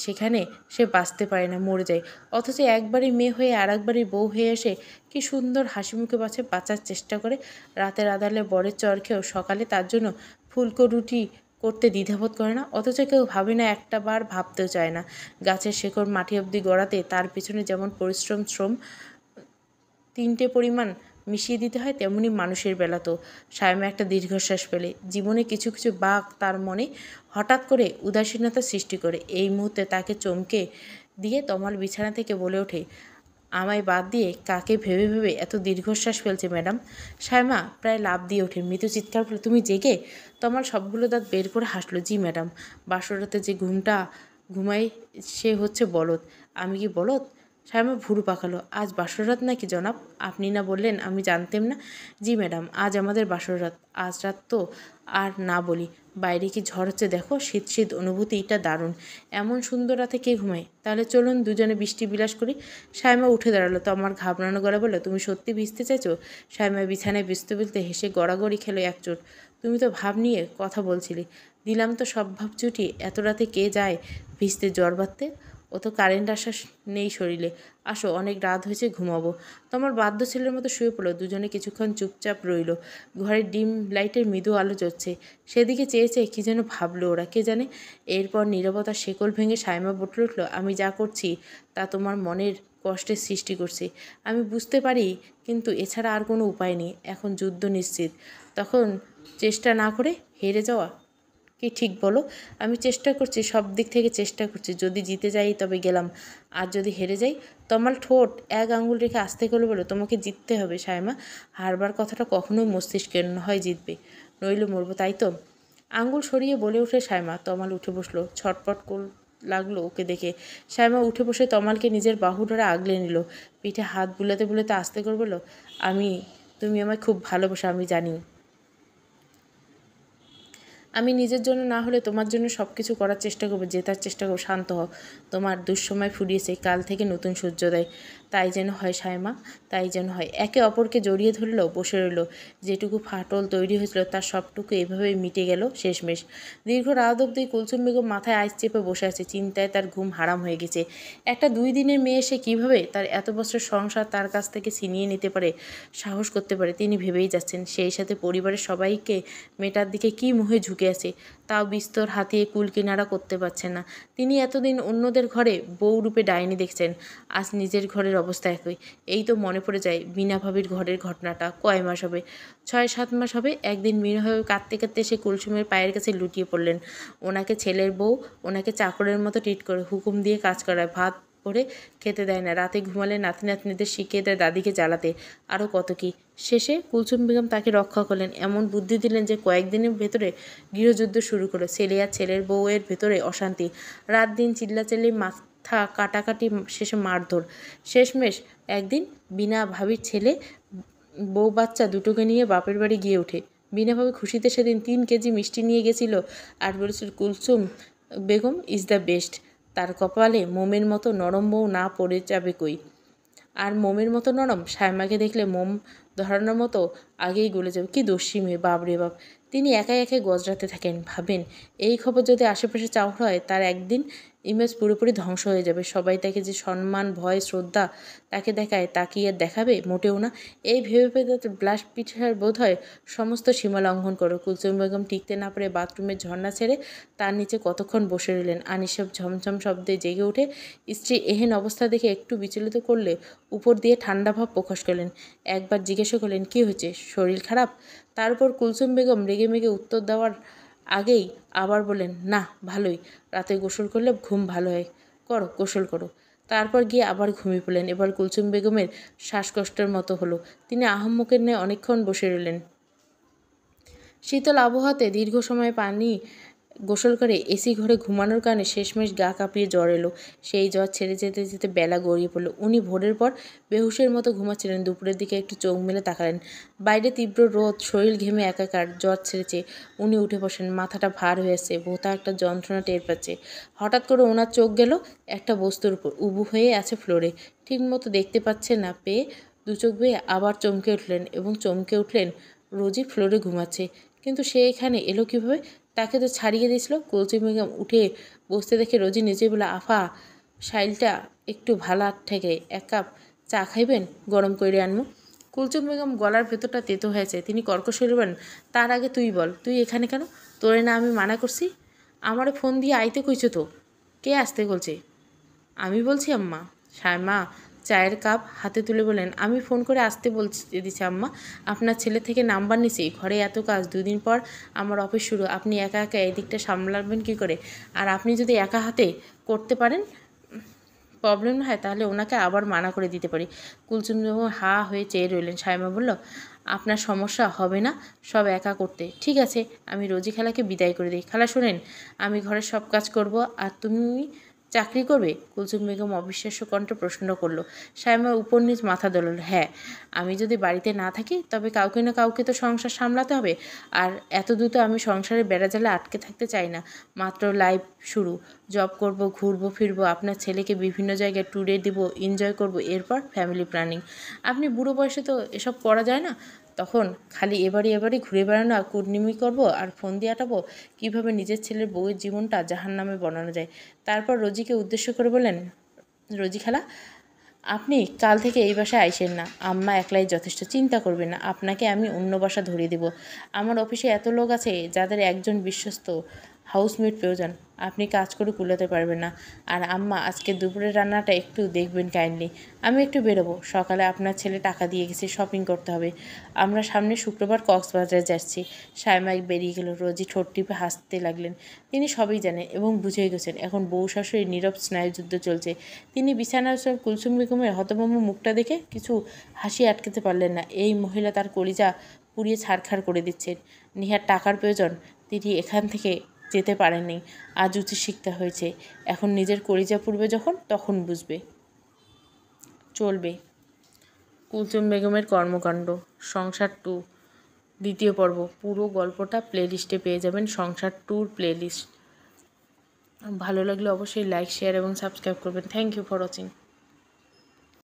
সেখানে সে বাঁচতে পারে না, মরে যায়। অথচ একবারই মেয়ে হয়ে আর একবারই বউ হয়ে এসে কি সুন্দর হাসি মুখে বাঁচার চেষ্টা করে। রাতের আধারে বরের চর খেয়েও সকালে তার জন্য ফুলকো রুটি করতে দ্বিধাবোধ করে না। অথচ কেউ ভাবে না, একটা বার ভাবতেও চায় না, গাছের শেকড় মাটি অবধি গড়াতে তার পিছনে যেমন শ্রম তিনটে পরিমাণ মিশিয়ে দিতে হয়, তেমনি মানুষের বেলাতেও। সায়মা একটা দীর্ঘশ্বাস পেলে। জীবনে কিছু কিছু বাঁক তার মনে হঠাৎ করে উদাসীনতা সৃষ্টি করে। এই মুহূর্তে তাকে চমকে দিয়ে তমাল বিছানা থেকে বলে ওঠে, আমায় বাদ দিয়ে কাকে ভেবে ভেবে এত দীর্ঘশ্বাস ফেলছে ম্যাডাম? সায়মা প্রায় লাফ দিয়ে ওঠে, মৃদু চিৎকার করে, তুমি জেগে? তমাল সবগুলো দাঁত বের করে হাসলো, জি ম্যাডাম, বাসরাতে যে ঘুমটা ঘুমাই সে হচ্ছে বলদ। আমি কি বলদ? সায়মা ভুরু পাকালো, আজ বাসরাত নাকি জনাব? আপনি না বললেন, আমি জানতেম না। জি ম্যাডাম, আজ আমাদের বাসরাত। আজ রাত তো আর না বলি। বাইরে কি ঝড় হচ্ছে দেখো, শীত শীত অনুভূতিটা দারুণ। এমন সুন্দর রাতে কে ঘুমায়? তাহলে চলুন দুজনে বৃষ্টি বিলাস করি। সায়মা উঠে দাঁড়ালো। তো আমার ঘাবড়ানো গলা বলল, তুমি সত্যি ভিজতে চাইছো? সায়মা বিছানায় ভিজতে ভিজতে হেসে গড়াগড়ি খেলো এক চোট। তুমি তো ভাব নিয়ে কথা বলছিলে, দিলাম তো সব ভাব ছুটি। এত রাতে কে যায় ভিজতে, জ্বর বাঁধতে? ও তো কারেন্ট আসা নেই শরীরে। আসো, অনেক রাত হয়েছে, ঘুমাবো। তোমার বাধ্য ছেলের মতো শুয়ে পড়লো। দুজনে কিছুক্ষণ চুপচাপ রইল। ঘরের ডিম লাইটের মৃদু আলো জ্বলছে, সেদিকে চেয়ে চেয়ে কী যেন ভাবলো ওরা, কে জানে। এরপর নীরবতার শেকল ভেঙে সায়মা বলে উঠল, আমি যা করছি তা তোমার মনের কষ্টের সৃষ্টি করছে, আমি বুঝতে পারি, কিন্তু এছাড়া আর কোনো উপায় নেই। এখন যুদ্ধ নিশ্চিত, তখন চেষ্টা না করে হেরে যাওয়া কি ঠিক বলো? আমি চেষ্টা করছি, সব দিক থেকে চেষ্টা করছি। যদি জিতে যাই তবে গেলাম, আর যদি হেরে যাই? তমাল ঠোঁট এক আঙুল রেখে আস্তে করে বলো, তোমাকে জিততে হবে সায়মা। হারবার কথাটা কখনোই মস্তিষ্কে হয় জিতবে, নইলে মরবো, তাই তো? আঙুল সরিয়ে বলে উঠে সায়মা। তমাল উঠে বসলো, ছটপট লাগলো ওকে দেখে। সায়মা উঠে বসে তমালকে নিজের বাহু ধরে আগলে নিল, পিঠে হাত বুলাতে বুলাতে আস্তে করে বলল, তুমি আমায় খুব ভালোবাসো, আমি জানি। আমি নিজের জন্য না হলে তোমার জন্য সব কিছু করার চেষ্টা করবো, জেতার চেষ্টা করবো। শান্ত হও, তোমার দুঃসময় ফুরিয়েছে, কাল থেকে নতুন সূর্যোদয়। তাই যেন হয় সায়মা, তাই যেন হয়। একে অপরকে জড়িয়ে ধরল, বসে রইল। যেটুকু ফাটল তৈরি হয়েছিল তার সবটুকু এভাবেই মিটে গেল শেষমেশ। দীর্ঘ রাত অবধি কুলসুম বেগম মাথায় আইস চেপে বসে আছে। চিন্তায় তার ঘুম হারাম হয়ে গেছে। একটা 2 দিনের মেয়ে এসে কীভাবে তার এত বছর সংসার তার কাছ থেকে ছিনিয়ে নিতে পারে, সাহস করতে পারে, তিনি ভেবেই যাচ্ছেন। সেই সাথে পরিবারের সবাইকে মেয়েটার দিকে কী মুহে ঝুঁকে আছে, তাও বিস্তর হাতিয়ে কুল কিনারা করতে পারছেন না। তিনি এতদিন অন্যদের ঘরে বউ রূপে ডাইনি দেখছেন, আজ নিজের ঘরের অবস্থা একই। এই তো মনে পড়ে যায় বিনা ভাবির ঘরের ঘটনাটা। কয় মাস হবে, 6-7 মাস হবে। একদিন মিনাভাবে কাঁদতে কাঁদতে এসে কুলসুমের পায়ের কাছে লুটিয়ে পড়লেন। ওনাকে ছেলের বউ, ওনাকে চাকরের মতো ট্রিট করে, হুকুম দিয়ে কাজ করায়, ভাত করে খেতে দেয় না, রাতে ঘুমালে নাতি নাতনিদের শিখিয়ে দেয় দাদিকে জ্বালাতে, আরও কত কি। শেষে কুলসুম বেগম তাকে রক্ষা করলেন, এমন বুদ্ধি দিলেন যে কয়েকদিনের ভেতরে গৃহযুদ্ধ শুরু করলো। ছেলে আর ছেলের বউয়ের ভেতরে অশান্তি, রাত দিন চিল্লাচিল্লি, মাথা কাটাকাটি, শেষে মারধর। শেষমেশ একদিন বিনা ভাবির ছেলে বউ বাচ্চা দুটোকে নিয়ে বাপের বাড়ি গিয়ে ওঠে। বিনা ভাবি খুশিতে সেদিন 3 কেজি মিষ্টি নিয়ে গেছিল আর বলেছিল Kulsum Begum is the best. তার কপালে মোমের মতো নরম বউ না পড়ে যাবে কই। আর মোমের মতো নরম, সায়মাকে দেখলে মোম ধরানোর মতো আগেই গলে যাবে। কি দস্যি মেয়ে, বাপরে বাপ। তিনি একাই একাই গজরাতে থাকেন, ভাবেন এই খবর যদি আশেপাশে চাওয়া হয় তার একদিন ইমেজ পুরোপুরি ধ্বংস হয়ে যাবে। সবাই তাকে যে সম্মান, ভয়, শ্রদ্ধা তাকে দেখায়, তা কি আর দেখাবে? মোটেও না। এই ভেবে ভেবে তার ব্লাশ পিঠার বোধ হয় সমস্ত সীমা লঙ্ঘন করো। কুলসুম বেগম টিকতে না পারে বাথরুমের ঝর্ণা ছেড়ে তার নিচে কতক্ষণ বসে রইলেন। আনিসব ঝমঝম শব্দে জেগে উঠে স্ত্রী এহেন অবস্থা দেখে একটু বিচলিত করলে উপর দিয়ে ঠান্ডা ভাব প্রকাশ করলেন। একবার জিজ্ঞাসা করলেন, কী হয়েছে, শরীর খারাপ? তার উপর কুলসুম বেগম রেগেমেগে উত্তর দেওয়ার আগেই আবার বললেন, না ভালোই, রাতে গোসল করলে ঘুম ভালো হয়, করো গোসল করো। তারপর গিয়ে আবার ঘুমিয়ে পড়লেন। এবার কুলসুম বেগমের শ্বাসকষ্টের মতো হলো। তিনি আহাম্মকের ন্যায় অনেকক্ষণ বসে রইলেন। শীতল আবহাওয়াতে দীর্ঘ সময় পানি গোসল করে এসি ঘরে ঘুমানোর কারণে শেষমেশ গা কাঁপিয়ে জ্বর এলো। সেই জ্বর ছেড়ে যেতে যেতে বেলা গড়িয়ে পড়ল। উনি ভোরের পর বেহুশের মতো ঘুমাচ্ছিলেন। দুপুরের দিকে একটু চোখ মেলে তাকালেন। বাইরে তীব্র রোদ, শরীর ঘেমে একাকার, জ্বর ছেড়েছে। উনি উঠে বসেন, মাথাটা ভার হয়ে আসছে, ভোঁতা একটা যন্ত্রণা টের পাচ্ছে। হঠাৎ করে ওনার চোখ গেল একটা বস্তুর উপর, উবু হয়ে আছে ফ্লোরে, ঠিক মতো দেখতে পাচ্ছে না পেয়ে 2 চোখ বেয়ে আবার চমকে উঠলেন এবং চমকে উঠলেন রোজি ফ্লোরে ঘুমাচ্ছে। কিন্তু সে এখানে এলো কীভাবে? তাকে তো ছাড়িয়ে দিয়েছিল। কুলসুম বেগম উঠে বসতে দেখে রোজি নিজেই বলে, আফা শাইলটা একটু ভালা ঠেকে, 1 কাপ চা খাইবেন, গরম করে আনবো। কুলসুম বেগম গলার ভেতরটা তেতো হয়েছে। তিনি কর্কশরে বলেন, তার আগে তুই বল, তুই এখানে কেন? তোরে না আমি মানা করছি? আমারে ফোন দিয়ে আইতে কইছো তো। কে আসতে বলছে? আমি বলছি আম্মা। সায়মা চায়ের কাপ হাতে তুলে বলেন, আমি ফোন করে আসতে দিছি আম্মা, আপনার ছেলে থেকে নাম্বার নিছি। ঘরে এত কাজ, 2 দিন পর আমার অফিস শুরু, আপনি একা একা এদিকটা সামলাবেন কী করে? আর আপনি যদি একা হাতে করতে পারেন, প্রবলেম না হয়, তাহলে ওনাকে আবার মানা করে দিতে পারি। কুলসুম হা হয়ে চেয়ে রইলেন। সায়মা বলল, আপনার সমস্যা হবে না সব একা করতে? ঠিক আছে, আমি রোজি খালাকে বিদায় করে দিই। খালা শোনেন, আমি ঘরের সব কাজ করব আর তুমি চাকরি করবে? কুলসুম বেগম অবিশ্বাস্য কণ্ঠে প্রশ্ন করল। সায়মা উপর নিচ মাথা দোলাল। হ্যাঁ, আমি যদি বাড়িতে না থাকি তবে কাউকে না কাউকে তো সংসার সামলাতে হবে। আর এত দ্রুত আমি সংসারের বেড়াজালে আটকে থাকতে চাই না। মাত্র লাইফ শুরু, জব করব, ঘুরবো ফিরবো, আপনার ছেলেকে বিভিন্ন জায়গায় ট্যুরে দিব, এনজয় করব, এরপর ফ্যামিলি প্ল্যানিং। আপনি বুড়ো বয়সে তো এসব করা যায় না। তখন খালি এবারই ঘুরে বেড়ানো আর কুটনিমি করবো আর ফোন দিয়ে আটাবো কীভাবে নিজের ছেলের বউয়ের জীবনটা জাহান্নামে বানানো যায়। তারপর রোজিকে উদ্দেশ্য করে বললেন, রোজি খালা, আপনি কাল থেকে এই বাসায় আইসেন না। আম্মা একলাই যথেষ্ট, চিন্তা করবেন না। আপনাকে আমি অন্য বাসা ধরিয়ে দেব। আমার অফিসে এত লোক আছে যাদের একজন বিশ্বস্ত হাউসমেট প্রয়োজন। আপনি কাজ করে কুলাতে পারবেন না। আর আম্মা, আজকে দুপুরের রান্নাটা একটু দেখবেন কাইন্ডলি। আমি একটু বেরোবো, সকালে আপনার ছেলে টাকা দিয়ে গেছে, শপিং করতে হবে। আমরা সামনে শুক্রবার কক্সবাজারে যাচ্ছি। সায়মা বেরিয়ে গেল। রোজি ঠোঁট টিপে হাসতে লাগলেন। তিনি সবই জানেন এবং বুঝেই গেছেন এখন বউ শাশুড়ির নীরব স্নায়ুযুদ্ধ চলছে। তিনি বিছানার কুলসুম বেগমের হতভম্ব মুখটা দেখে কিছু হাসি আটকাতে পারলেন না। এই মহিলা তার কলিজা পুড়িয়ে ছারখার করে দিচ্ছেন। নিহার টাকার প্রয়োজন, তিনি এখান থেকে যেতে পারেননি। আজ উচিত শিখতে হয়েছে। এখন নিজের কলিজা পুড়বে যখন, তখন বুঝবে। চলবে কুলসুম বেগমের কর্মকাণ্ড। সংসার 2। দ্বিতীয় পর্ব পুরো গল্পটা প্লেলিস্টে পেয়ে যাবেন, সংসার ট্যুর প্লেলিস্ট। ভালো লাগলে অবশ্যই লাইক, শেয়ার এবং সাবস্ক্রাইব করবেন। Thank you for watching.